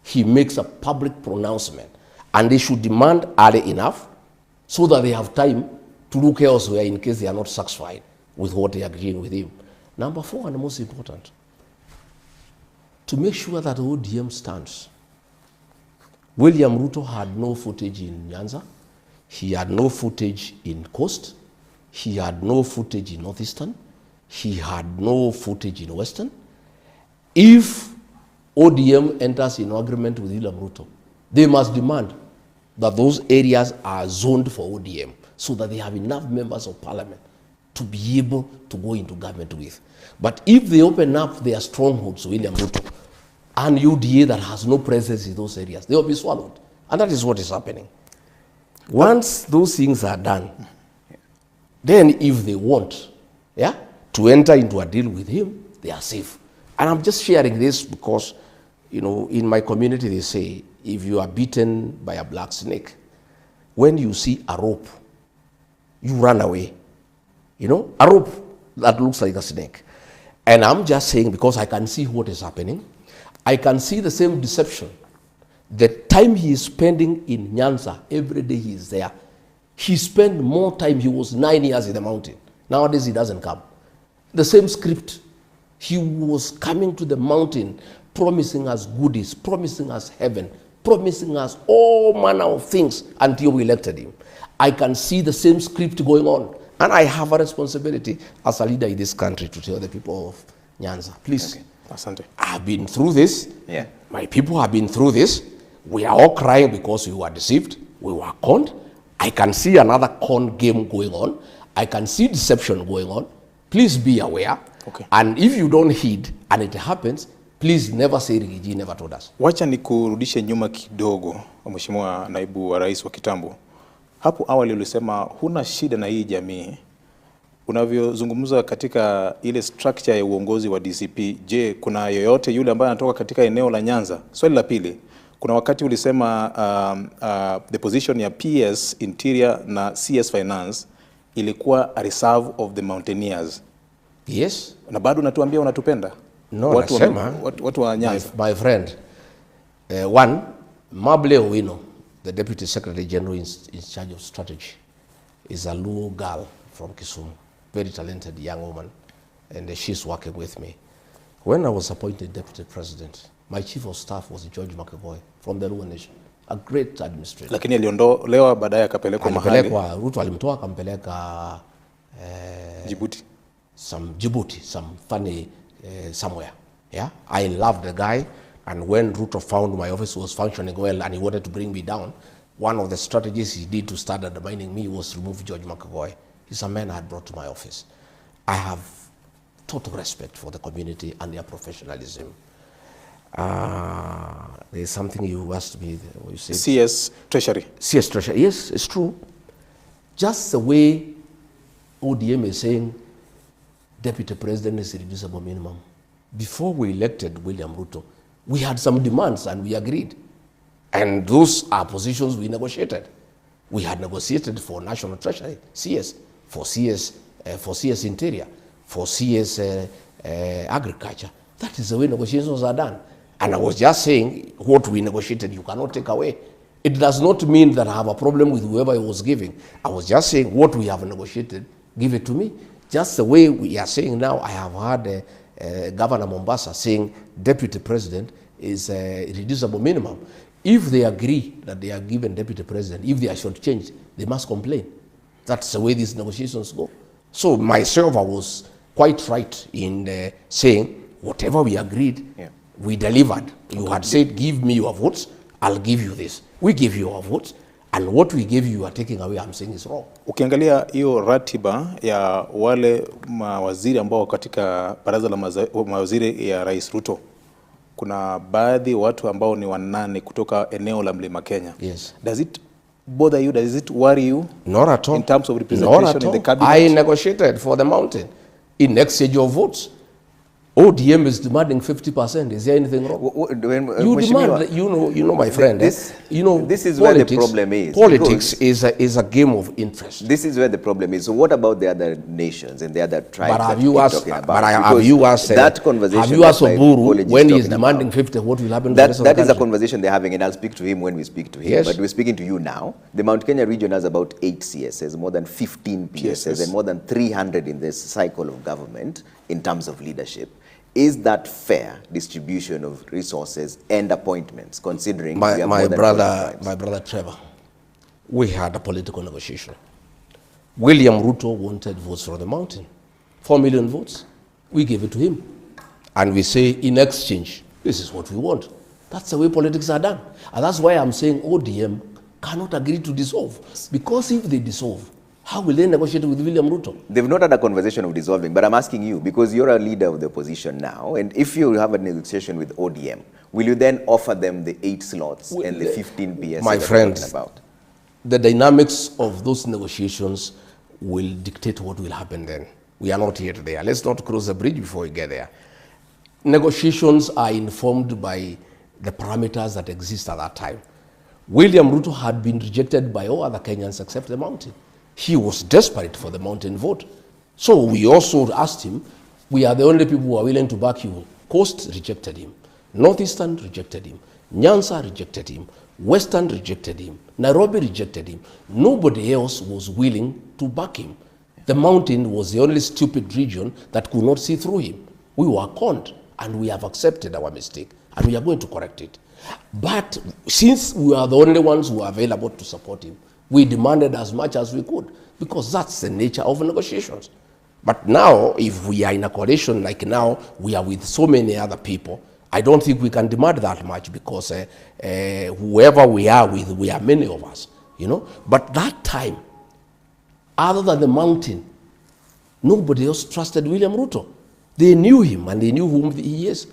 he makes a public pronouncement. And they should demand early enough so that they have time to look elsewhere in case they are not satisfied with what they are agreeing with him. Number four, and the most important, to make sure that ODM stands. William Ruto had no footage in Nyanza. He had no footage in Coast. He had no footage in Northeastern. He had no footage in Western. If ODM enters in agreement with William Ruto, they must demand that those areas are zoned for ODM so that they have enough members of parliament to be able to go into government with. But if they open up their strongholds to William Ruto, and UDA that has no presence in those areas. They will be swallowed. And that is what is happening. Once those things are done, then if they want to enter into a deal with him, they are safe. And I'm just sharing this because, you know, in my community they say, if you are beaten by a black snake, when you see a rope, you run away. You know, a rope that looks like a snake. And I'm just saying, because I can see what is happening, I can see the same deception. The time he is spending in Nyanza, every day he is there. He spent more time, he was 9 years in the mountain. Nowadays he doesn't come. The same script. He was coming to the mountain, promising us goodies, promising us heaven, promising us all manner of things until we elected him. I can see the same script going on. And I have a responsibility as a leader in this country to tell the people of Nyanza, please, Asante. I've been through this. Yeah. My people have been through this. We are all crying because we were deceived. We were conned. I can see another con game going on. I can see deception going on. Please be aware. Okay. And if you don't heed and it happens, please never say Rigiji never told us. Wacha nikurudishe nyuma kidogo, Mheshimiwa Naibu wa Rais wa kitambo. Hapo awali ulisema huna shida na hii jamii. Unavyozungumza katika ile structure ya uongozi wa DCP, je, kuna yoyote yule ambaye anatoka katika eneo la Nyanza? Swali la pili, kuna wakati ulisema the position ya PS Interior na CS Finance ilikuwa a reserve of the mountaineers. Yes. Na bado unatuambia unatupenda? No, watu wa Nyanza. My friend, one, Mable Owino, the Deputy Secretary General in charge of strategy, is a Luo girl from Kisumu, very talented young woman, and she's working with me. When I was appointed Deputy President, my Chief of Staff was George Makeboy from the Luo Nation, a great administrator. Lakini aliondolewa baadaye akapelekwa mahali. Ruto alimtoa akampeleka Djibouti. Djibouti, some funny somewhere. Yeah, I loved the guy, and when Ruto found my office was functioning well and he wanted to bring me down, one of the strategies he did to start undermining me was remove George McAvoy. He's a man I had brought to my office. I have total respect for the community and their professionalism. There's something you asked me. You said CS Treasury. CS Treasury. Yes, it's true. Just the way ODM is saying Deputy President is reducible minimum. Before we elected William Ruto, we had some demands and we agreed. And those are positions we negotiated. We had negotiated for National Treasury, CS, for CS Interior, for CS Agriculture. That is the way negotiations are done. And I was just saying, what we negotiated, you cannot take away. It does not mean that I have a problem with whoever I was giving. I was just saying, what we have negotiated, give it to me. Just the way we are saying now, I have heard Governor Mombasa saying Deputy President is a reducible minimum. If they agree that they are given Deputy President, if they are shortchanged, they must complain. That's the way these negotiations go. So myself, I was quite right in saying whatever we agreed, we delivered. You had said, give me your votes, I'll give you this. We give you our votes, and what we gave you are taking away, I'm saying is wrong. Ukiangalia hiyo ratiba ya wale mawaziri ambao katika baraza la mawaziri ya Rais Ruto, kuna baadhi watu ambao ni 8 kutoka eneo la Mlima Kenya. Yes. Does it bother you? Does it worry you? Not at all. In terms of representation in the cabinet? I negotiated for the mountain in exchange of votes. ODM is demanding 50%. Is there anything wrong? You demand, you know, my friend. This is where the problem is. Politics is a game of interest. This is where the problem is. So what about the other nations and the other tribes? But have you asked? Have you asked Oburu when he is demanding 50? What will happen? That is a conversation they're having, and I'll speak to him when we speak to him. Yes. But we're speaking to you now. The Mount Kenya region has about 8 CSs, more than 15 PSs, and more than 300 in this cycle of government in terms of leadership. Is that fair distribution of resources and appointments, considering my brother Trevor, we had a political negotiation. William Ruto wanted votes from the mountain, 4 million votes. We gave it to him. And we say, in exchange, this is what we want. That's the way politics are done. And that's why I'm saying ODM cannot agree to dissolve. Because if they dissolve, How will they negotiate with William Ruto? They've not had a conversation of dissolving, but I'm asking you, because you're a leader of the opposition now, and if you have a negotiation with ODM, will you then offer them the 8 slots and the 15 PS? My friends, the dynamics of those negotiations will dictate what will happen then. We are not yet there. Let's not cross the bridge before we get there. Negotiations are informed by the parameters that exist at that time. William Ruto had been rejected by all other Kenyans except the mountain. He was desperate for the mountain vote. So we also asked him, we are the only people who are willing to back you. Coast rejected him. Northeastern rejected him. Nyanza rejected him. Western rejected him. Nairobi rejected him. Nobody else was willing to back him. The mountain was the only stupid region that could not see through him. We were conned, and we have accepted our mistake, and we are going to correct it. But since we are the only ones who are available to support him, we demanded as much as we could, because that's the nature of negotiations. But now, if we are in a coalition like now, we are with so many other people, I don't think we can demand that much, because whoever we are with, we are many of us, you know. But that time, other than the mountain, nobody else trusted William Ruto. They knew him, and they knew whom he is.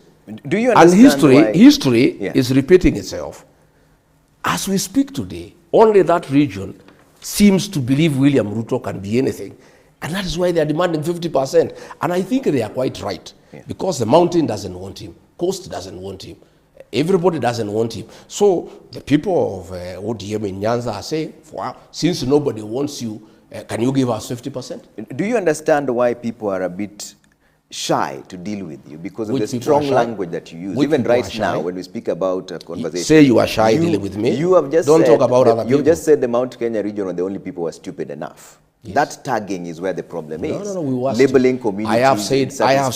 Do you understand and history is repeating itself. As we speak today, only that region seems to believe William Ruto can be anything. And that is why they are demanding 50%. And I think they are quite right. Because the mountain doesn't want him. Coast doesn't want him. Everybody doesn't want him. So the people of ODM in Nyanza are saying, well, since nobody wants you, can you give us 50%? Do you understand why people are a bit shy to deal with you? Because of the strong language that you use. Even right now, when we speak about a conversation. Say you are shy dealing with me. You have just Don't said, talk about other people. You've just said the Mount Kenya region are the only people who are stupid enough. Yes. That tagging is where the problem is. No, we were labeling communities. I have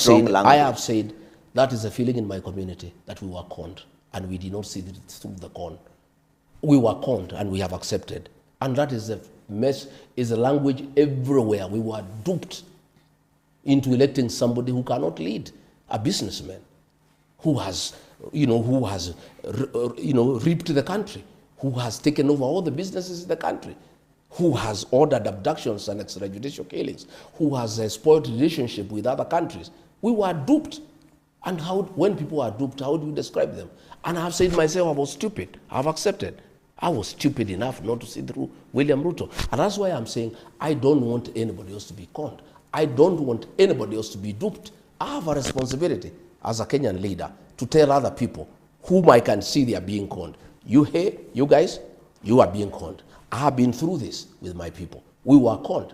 said that is a feeling in my community that we were conned, and we did not see it through the con. We were conned, and we have accepted. And that is a mess, is a language everywhere. We were duped into electing somebody who cannot lead, a businessman who has, reaped the country, who has taken over all the businesses in the country, who has ordered abductions and extrajudicial killings, who has spoiled relationship with other countries. We were duped. And when people are duped, how do you describe them? And I have said myself, I was stupid. I have accepted. I was stupid enough not to see through William Ruto. And that's why I'm saying I don't want anybody else to be conned. I don't want anybody else to be duped. I have a responsibility as a Kenyan leader to tell other people whom I can see they are being conned. You guys, you are being conned. I have been through this with my people. We were conned.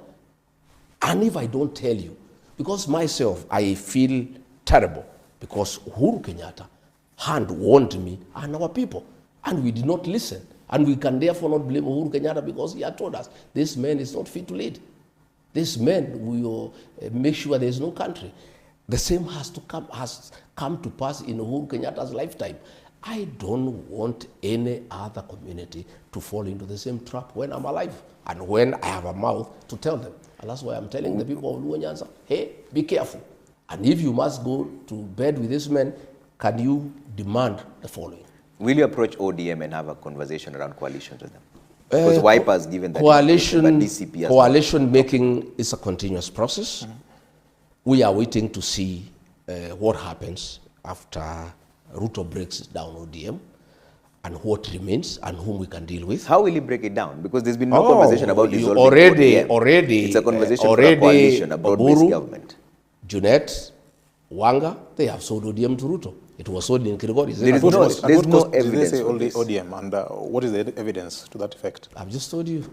And if I don't tell you, because myself, I feel terrible, because Uhuru Kenyatta had warned me and our people, and we did not listen. And we can therefore not blame Uhuru Kenyatta, because he had told us, this man is not fit to lead. This man will make sure there is no country. The same has come to pass in Uhuru Kenyatta's lifetime. I don't want any other community to fall into the same trap when I'm alive and when I have a mouth to tell them. And that's why I'm telling the people of Luo Nyanza, hey, be careful. And if you must go to bed with this man, can you demand the following? Will you approach ODM and have a conversation around coalitions with them? Because Wiper has given that coalition making is a continuous process. We are waiting to see what happens after Ruto breaks down ODM and what remains and whom we can deal with. How will he break it down? Because there's been no conversation about dissolving ODM. It's a conversation for a coalition, a broad-based government. Junet, Wanga, they have sold ODM to Ruto. It was sold in Kirigori. There's no evidence. Did they say only ODM? And what is the evidence to that effect? I've just told you.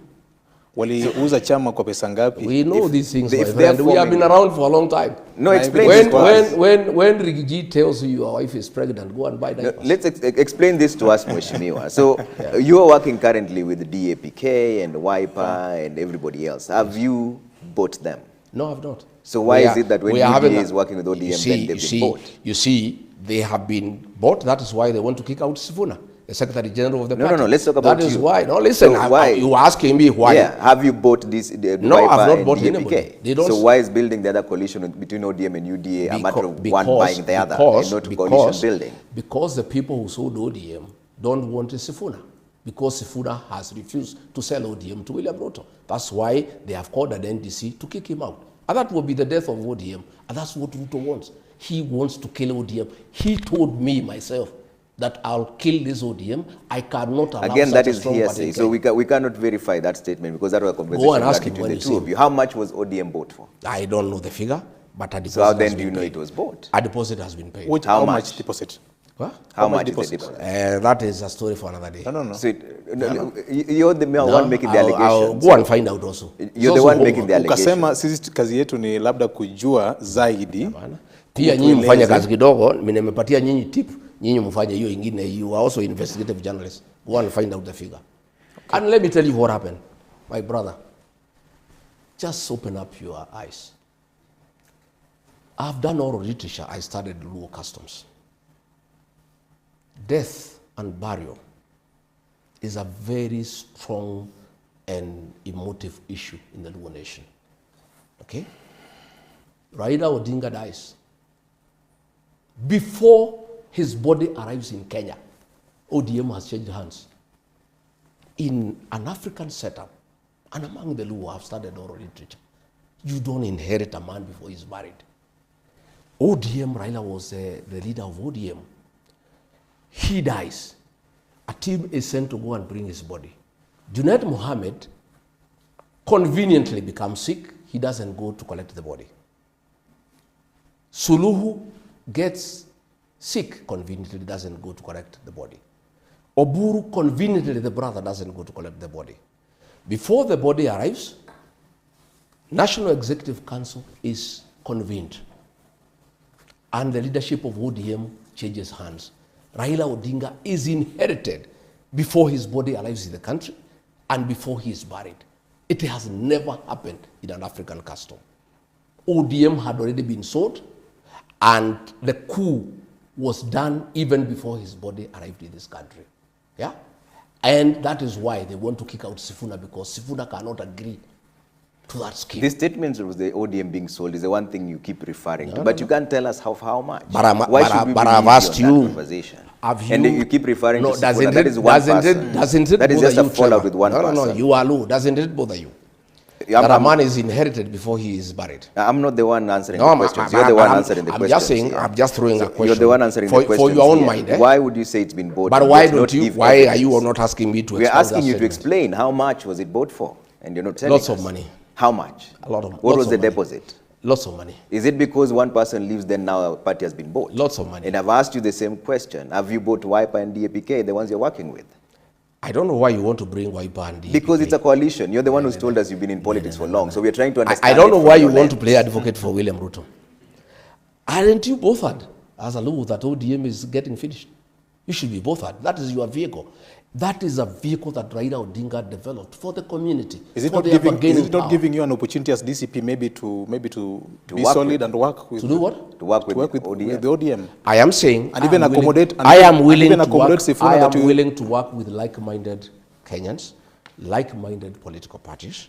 Waliuza chama kwa pesa ngapi? We know these things, my friend. We have been around for a long time. No, explain this when Rigiji tells you your wife is pregnant, go and buy diapers. No, let's explain this to us, Mheshimiwa. So you are working currently with DAPK and Wiper and everybody else. Have you bought them? No, I've not. So why is it that when UDA is working with ODM, then they've been bought? You see, they have been bought. That is why they want to kick out Sifuna, the Secretary General of the party. No, let's talk about that is why. No, listen, so why? You are asking me why. Yeah, have you bought this? No, I've not bought anybody. They don't. So why is building the other coalition between ODM and UDA a matter of one buying the other and not coalition building? Because the people who sold ODM don't want a Sifuna. because Sifuna has refused to sell ODM to William Ruto. That's why they have called an NDC to kick him out. And that will be the death of ODM. And that's what Ruto wants. He wants to kill ODM. He told me myself that I'll kill this ODM. I cannot allow Again, such that a is strong hearsay. So we cannot verify that statement because that was a conversation between the two of you. How much was ODM bought for? I don't know the figure, but a deposit So how then do you know it was bought? A deposit has been paid. How much deposit? What? How much is the deposit? That is a story for another day. No. So you're the one making the I'll allegations. go and find out also. You're the one making the allegations. Ukasema sisi kazi yetu ni labda kujua zaidi. Pia nyinyi mfanye kazi kidogo, mimi nimepatia nyinyi tip, nyinyi mfanye hiyo ingine. You are also investigative journalists. Go and find out the figure. Okay. And let me tell you what happened. My brother, just open up your eyes. I've done oral literature. I studied Luo customs. Death and burial is a very strong and emotive issue in the Luo nation. Okay? Raila Odinga dies. Before his body arrives in Kenya, ODM has changed hands. In an African setup, and among the Luo, I've studied oral literature, you don't inherit a man before he's buried. ODM, Raila was the leader of ODM. He dies. A team is sent to go and bring his body. Junaid Mohammed conveniently becomes sick. He doesn't go to collect the body. Suluhu gets sick, conveniently doesn't go to collect the body. Oburu, conveniently, the brother doesn't go to collect the body. Before the body arrives, National Executive Council is convened. And the leadership of ODM changes hands. Raila Odinga is inherited before his body arrives in the country and before he is buried. It has never happened in an African custom. ODM had already been sold, and the coup was done even before his body arrived in this country. Yeah? And that is why they want to kick out Sifuna, because Sifuna cannot agree to that scheme. The statements of the ODM being sold is the one thing you keep referring to, but you can't tell us how much. But I've asked you, conversation? And you keep referring to Sifuna, that is one person. Doesn't it that is bother just a you, fallout Trevor? with one person. No, you are low. Doesn't it bother you? That a man is inherited before he is buried. I'm not the one answering the questions. You're the one answering the questions. I'm just saying, I'm just throwing a question. You're the one answering the questions. For your own mind. Why would you say it's been bought? But why don't you? Why are you not asking me to explain? We're asking you to explain how much was it bought for, and you're not telling us. Lots of money. How much? A lot of. What was the deposit? Lots of money. Is it because one person leaves, then now a party has been bought? Lots of money. And I've asked you the same question. Have you bought Wiper and DAPK, the ones you're working with? I don't know why you want to bring Wiper and DAPK. Because it's a coalition. You're the one who's told us you've been in politics for long. So we're trying to understand. I don't know why you want to play advocate for William Ruto. Aren't you bothered as a Luo that ODM is getting finished? You should be bothered. That is your vehicle. That is a vehicle that Raila Odinga developed for the community. Is it not giving you an opportunity as DCP maybe to be solid and work with? To do what? To work with the ODM. I am saying, and even accommodate. I am willing to work with like-minded Kenyans, like-minded political parties.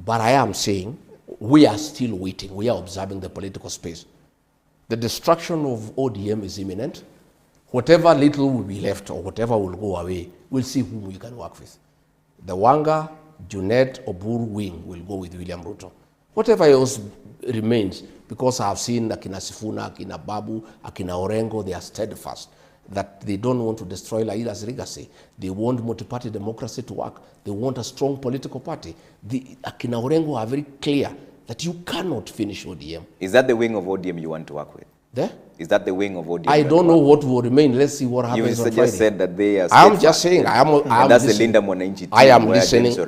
But I am saying we are still waiting. We are observing the political space. The destruction of ODM is imminent. Whatever little will be left or whatever will go away, we'll see whom we can work with. The Wanga, Junet, Oburu wing will go with William Ruto. Whatever else remains, because I've seen Akina Sifuna, Akina Babu, Akina Orengo, they are steadfast that they don't want to destroy Raila's legacy. They want multi-party democracy to work. They want a strong political party. The Akina Orengo are very clear that you cannot finish ODM. Is that the wing of ODM you want to work with? There? Is that the wing of ODM? I don't know what will remain. Let's see what happens on Friday. You just said that they are I'm just saying. I'm that's listening. the Linda Mwananchi team. I am listening.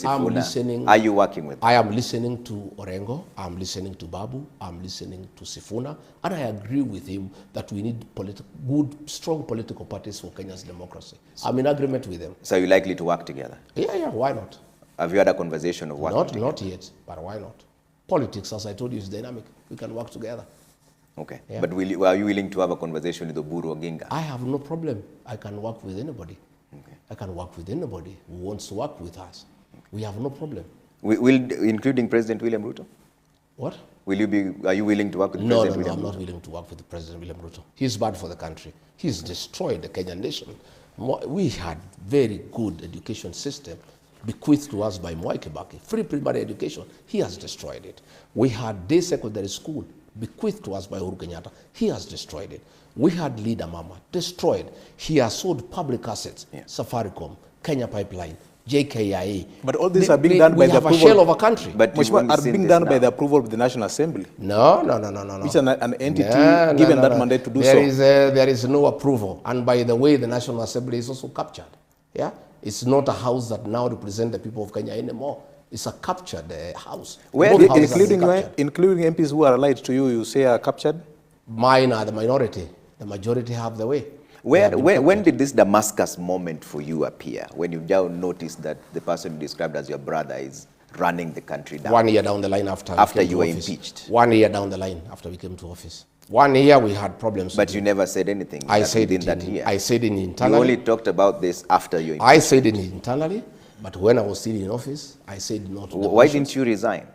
I'm listening. Are you working with them? I am listening to Orengo. I'm listening to Babu. I'm listening to Sifuna. And I agree with him that we need good, strong political parties for Kenya's democracy. I'm in agreement with them. So are you likely to work together? Yeah, why not? Have you had a conversation of working together? Not yet, but why not? Politics, as I told you, is dynamic. We can work together. Okay, yeah. But are you willing to have a conversation with Oburu Oginga? I have no problem. I can work with anybody. Okay. I can work with anybody who wants to work with us. Okay. We have no problem. Including President William Ruto? What? Are you willing to work with President William Ruto? No, I'm not willing to work with President William Ruto. He's bad for the country. He's destroyed the Kenyan nation. We had very good education system bequeathed to us by Mwai Kibaki. Free primary education, he has destroyed it. We had day secondary school bequeathed to us by Uhuru Kenyatta. He has destroyed it. We had Leader Mama, destroyed. He has sold public assets, Safaricom, Kenya Pipeline, JKIA. But all these are being done by the approval. We have a shell of a country. But are being done by the approval of the National Assembly. No. Which is an entity given that mandate to do so. There is no approval. And by the way, the National Assembly is also captured. Yeah, it's not a house that now represents the people of Kenya anymore. It's a captured house. Including MPs who are allied to you, you say are captured? Mine are the minority. The majority have the way. When did this Damascus moment for you appear? When you now noticed that the person you described as your brother is running the country down? 1 year down the line after you were impeached. 1 year down the line after we came to office. 1 year we had problems. But you never said anything. I said within it that year. I said it internally. You only talked about this after you. I said it internally, but when I was still in office, I said not. Why didn't you resign?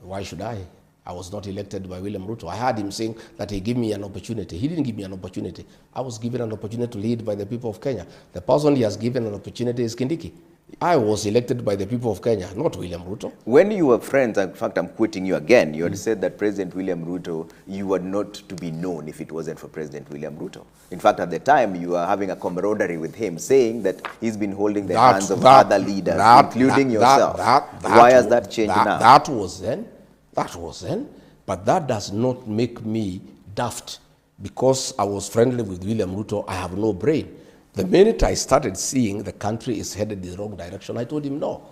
Why should I? I was not elected by William Ruto. I heard him saying that he gave me an opportunity. He didn't give me an opportunity. I was given an opportunity to lead by the people of Kenya. The person he has given an opportunity is Kindiki. I was elected by the people of Kenya, not William Ruto. When you were friends, in fact, I'm quoting you again, you had said that President William Ruto, you were not to be known if it wasn't for President William Ruto. In fact, at the time, you were having a camaraderie with him, saying that he's been holding the hands of other leaders, including yourself. Why has that changed now? That was then. But that does not make me daft. Because I was friendly with William Ruto, I have no brain. The minute I started seeing the country is headed in the wrong direction, I told him no.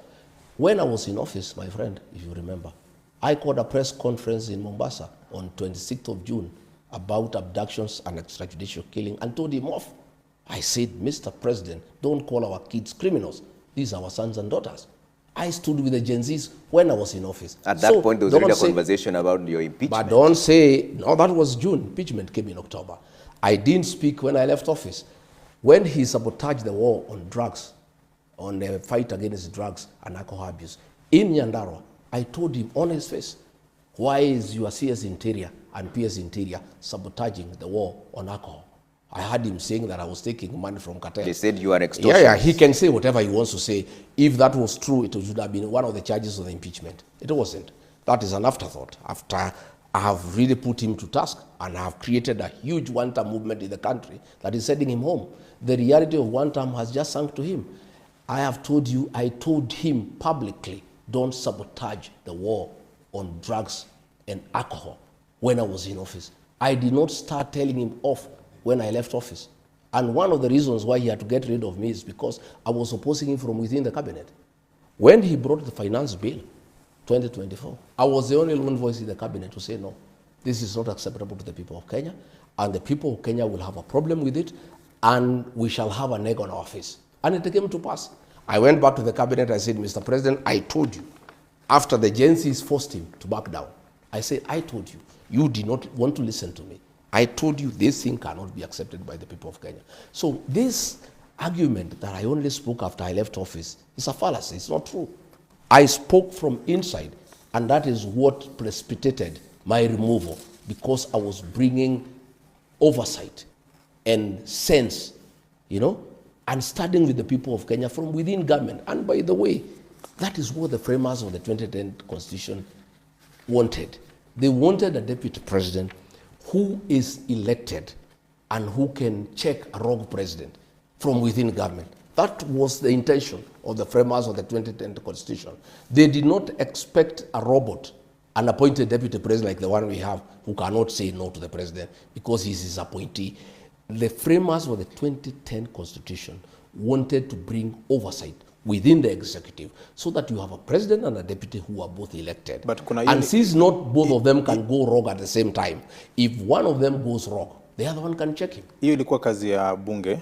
When I was in office, my friend, if you remember, I called a press conference in Mombasa on 26th of June about abductions and extrajudicial killing and told him off. I said, Mr. President, don't call our kids criminals. These are our sons and daughters. I stood with the Gen Zs when I was in office. At that point, there was already a conversation about your impeachment. But don't say, no, that was June. Impeachment came in October. I didn't speak when I left office. When he sabotaged the war on drugs, on the fight against drugs and alcohol abuse, in Nyandarua, I told him on his face, why is your CS Interior and PS Interior sabotaging the war on alcohol? I heard him saying that I was taking money from cartel. They said you are extortionist. Yeah, he can say whatever he wants to say. If that was true, it would have been one of the charges of the impeachment. It wasn't. That is an afterthought. After I have really put him to task and I have created a huge one-term movement in the country that is sending him home. The reality of one term has just sunk to him. I have told you, I told him publicly, don't sabotage the war on drugs and alcohol when I was in office. I did not start telling him off when I left office. And one of the reasons why he had to get rid of me is because I was opposing him from within the cabinet. When he brought the finance bill, 2024, I was the only one voice in the cabinet to say, no, this is not acceptable to the people of Kenya, and the people of Kenya will have a problem with it, and we shall have an egg on our face. And it came to pass. I went back to the cabinet, I said, Mr. President, I told you, after the Gen Zs forced him to back down, I said, I told you, you did not want to listen to me. I told you this thing cannot be accepted by the people of Kenya. So this argument that I only spoke after I left office is a fallacy, it's not true. I spoke from inside, and that is what precipitated my removal, because I was bringing oversight and sense, and starting with the people of Kenya from within government. And by the way, that is what the framers of the 2010 Constitution wanted. They wanted a deputy president who is elected and who can check a wrong president from within government. That was the intention of the framers of the 2010 Constitution. They did not expect a robot, an appointed deputy president like the one we have, who cannot say no to the president because he's his appointee. The framers of the 2010 Constitution wanted to bring oversight within the executive so that you have a president and a deputy who are both elected. And since not both of them can go wrong at the same time, if one of them goes wrong, the other one can check him. Hiyo ilikuwa kazi ya bunge.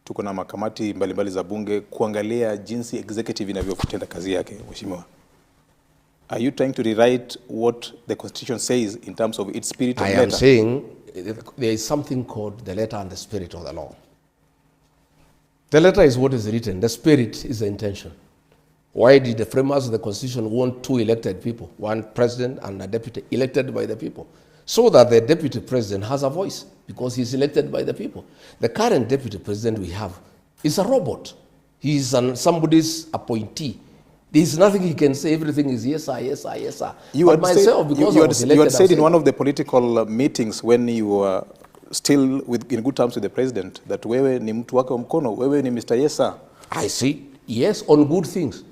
Tuko na makamati mbalimbali za bunge kuangalia jinsi executive inavyotenda kazi yake, mheshimiwa. Are you trying to rewrite what the Constitution says in terms of its spirit and letter? I am saying there is something called the letter and the spirit of the law. The letter is what is written. The spirit is the intention. Why did the framers of the Constitution want two elected people, one president and a deputy elected by the people? So that the deputy president has a voice because he's elected by the people. The current deputy president we have He's a robot. He's somebody's appointee. There's nothing he can say. Everything is yes, sir, yes, sir, yes, sir. You but had myself, said, because you I was had elected, said in one of the political meetings when you were still in good terms with the president that wewe ni mtu wake wa mkono, wewe ni Mr. Yes, sir. I say yes on good things.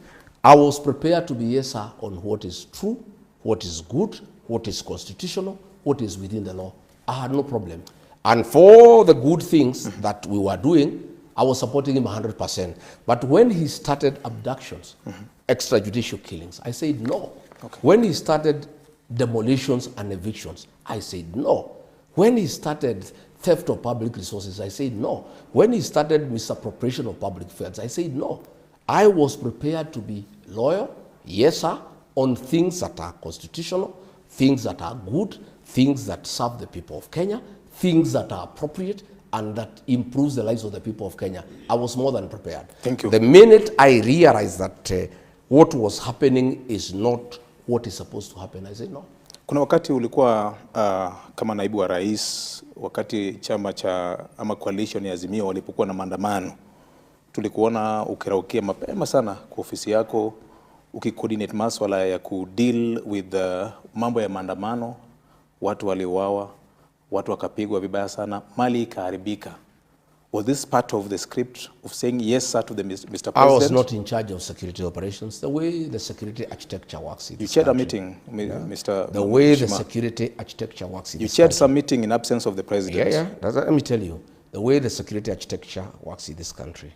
I was prepared to be yes, sir, on what is true, what is good, what is constitutional, what is within the law. I had no problem. And for the good things that we were doing, I was supporting him 100%. But when he started abductions, extrajudicial killings, I said no. Okay. When he started demolitions and evictions, I said no. When he started theft of public resources, I said no. When he started misappropriation of public funds, I said no. I was prepared to be loyal, yes, sir, on things that are constitutional, things that are good, things that serve the people of Kenya, things that are appropriate, and that improves the lives of the people of Kenya. I was more than prepared. Thank you. The minute I realized that what was happening is not what is supposed to happen, I said no. Kuna wakati ulikuwa kama naibu wa rais, wakati chama cha ama coalition ya Azimio walipokuwa na maandamano, tulikuona ukiraukia mapema sana kwa ofisi yako, ukicoordinate masuala ya kudeal with mambo ya maandamano, watu waliuawa, watu wakapigwa vibaya sana, mali ikaharibika. Was this part of the script of saying yes, sir, to the Mr. President? I was not in charge of security operations. The way the security architecture works in You this chaired a country, meeting, Mr. the way the Shima. security architecture works in You this chaired country. some meeting in absence of the president. Yeah. Let me tell you, the way the security architecture works in this country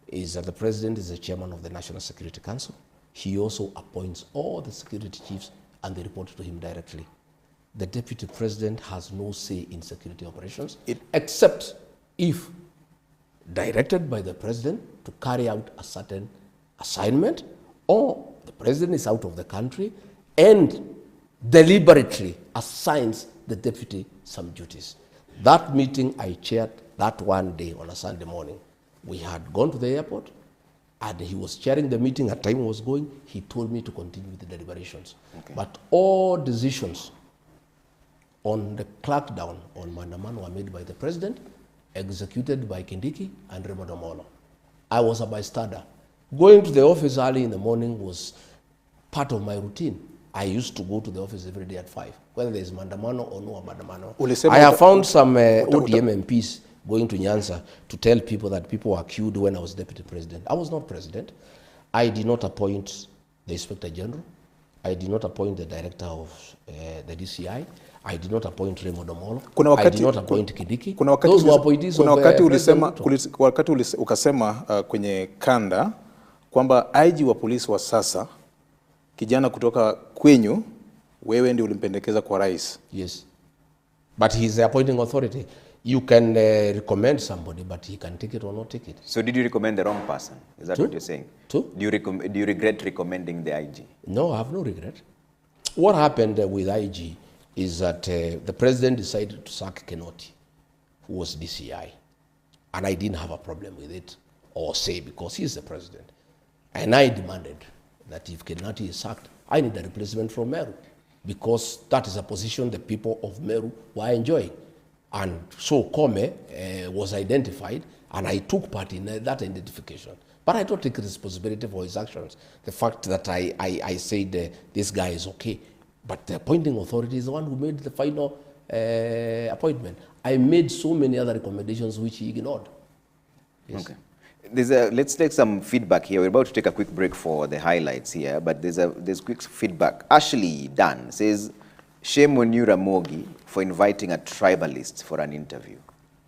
is that the president is the chairman of the National Security Council. He also appoints all the security chiefs and they report to him directly. The deputy president has no say in security operations, except if directed by the president to carry out a certain assignment, or the president is out of the country and deliberately assigns the deputy some duties. That meeting I chaired that one day on a Sunday morning. We had gone to the airport and he was chairing the meeting. At time was going, he told me to continue with the deliberations. Okay. But all decisions on the crackdown on maandamano were made by the president, executed by Kindiki and Ramogi. I was a bystander. Going to the office early in the morning was part of my routine. I used to go to the office every day at 5, whether there is maandamano or no maandamano. I have found some ODM MPs going to Nyanza to tell people that people were killed when I was deputy president. I was not president. I did not appoint the inspector general. I did not appoint the director of the DCI. I did not appoint Ramogi. I did not appoint Kindiki. Those were appointees of wakati ukasema kwenye kanda kwamba IG wa polisi wa sasa kijana kutoka kwenyu wewe ndio ulimpendekeza kwa rais. Yes. But he is the appointing authority. You can recommend somebody, but he can take it or not take it. So did you recommend the wrong person? Is that what you're saying? Do you regret recommending the IG? No, I have no regret. What happened with IG is that the president decided to sack Kinoti, who was DCI. And I didn't have a problem with it, or say, because he's the president. And I demanded that if Kinoti is sacked, I need a replacement from Meru, because that is a position the people of Meru were enjoying. And so Kome was identified, and I took part in that identification. But I don't take responsibility for his actions. The fact that I said this guy is okay, but the appointing authority is the one who made the final appointment. I made so many other recommendations which he ignored. Yes. Okay. Let's take some feedback here. We're about to take a quick break for the highlights here, but there's quick feedback. Ashley Dan says, shame on you, Ramogi, for inviting a tribalist for an interview.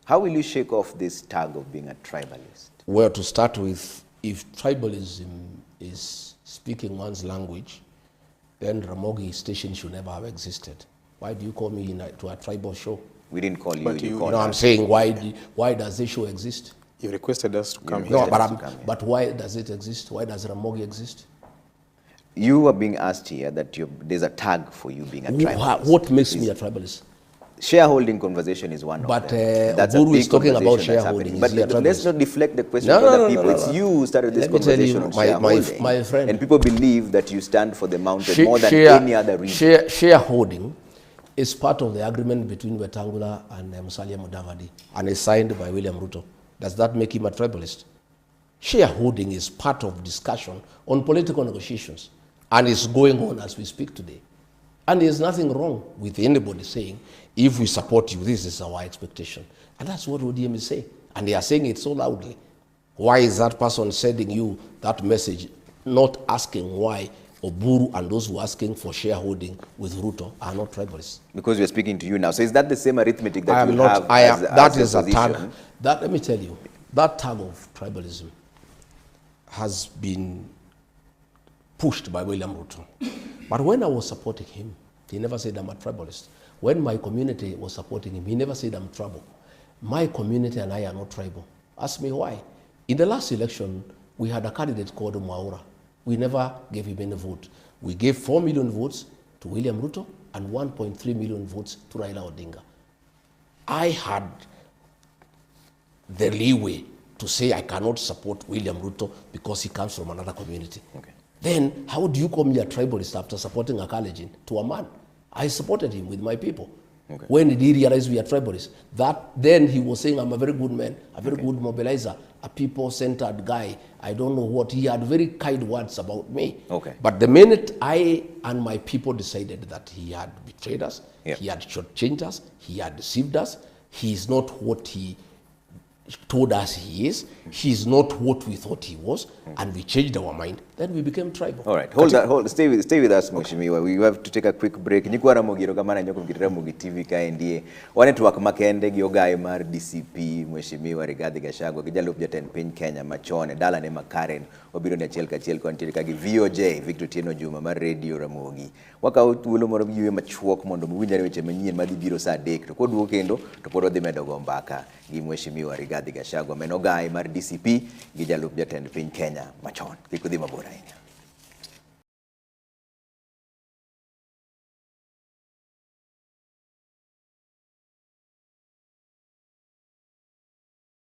How will you shake off this tag of being a tribalist? Well, to start with, if tribalism is speaking one's language, then Ramogi station should never have existed. Why do you call me to a tribal show? We didn't call you. No, I'm saying why does this show exist? You requested us to come here. No, but why does it exist? Why does Ramogi exist? You are being asked here that there's a tag for you being a tribalist. What makes me a tribalist? Shareholding conversation is one of them. But Uhuru is talking about shareholding. But let's not deflect the question to other people. It's you who started this conversation on shareholding. My friend. And people believe that you stand for the mountain more than any other reason. Shareholding is part of the agreement between Wetangula and Musalia Mudavadi, and is signed by William Ruto. Does that make him a tribalist? Shareholding is part of discussion on political negotiations, and it's going on as we speak today. And there's nothing wrong with anybody saying, if we support you, this is our expectation. And that's what ODM is saying. And they are saying it so loudly. Why is that person sending you that message, not asking why Oburu and those who are asking for shareholding with Ruto are not tribalists? Because we're speaking to you now. So is that the same arithmetic that you not, have that as is a tag. That, let me tell you, that tag of tribalism has been pushed by William Ruto. But when I was supporting him, he never said I'm a tribalist. When my community was supporting him, he never said I'm tribal. My community and I are not tribal. Ask me why. In the last election, we had a candidate called Manyora. We never gave him any vote. We gave 4 million votes to William Ruto and 1.3 million votes to Raila Odinga. I had the leeway to say I cannot support William Ruto because he comes from another community. Okay. Then how do you call me a tribalist after supporting a Kalenjin to a man? I supported him with my people. Okay. When did he realize we are tribalists? Then he was saying I'm a very good man, a very good mobilizer, a people-centered guy. I don't know what. He had very kind words about me. Okay. But the minute I and my people decided that he had betrayed us, he had shortchanged us, he had deceived us, he is not what he told us he is, he's not what we thought he was, and we changed our mind, then we became tribal. All right, stay with us, Mheshimiwa. We have to take a quick break. Nyikwa Ramogi rokamana nyoko Ramogi TV kaendie. Network makende giogai mar DCP Mheshimiwa rigathigachagua gijalup jatend piny Kenya machone dala ne makaren obiro ne achiel kachiel kontiere kagi VOJ Victor Tieno Juma mar Radio Ramogi. Wakaw thuolo moro yue machuok mondo muwinjre weche manyien madhi biro saa 3 to koduogo kendo to pod odhi medo go mbaka gi Mheshimiwa Rigathigachagua menogai mar DCP gi jalup jatend piny Kenya machon. Kik udhi mabor ahinya.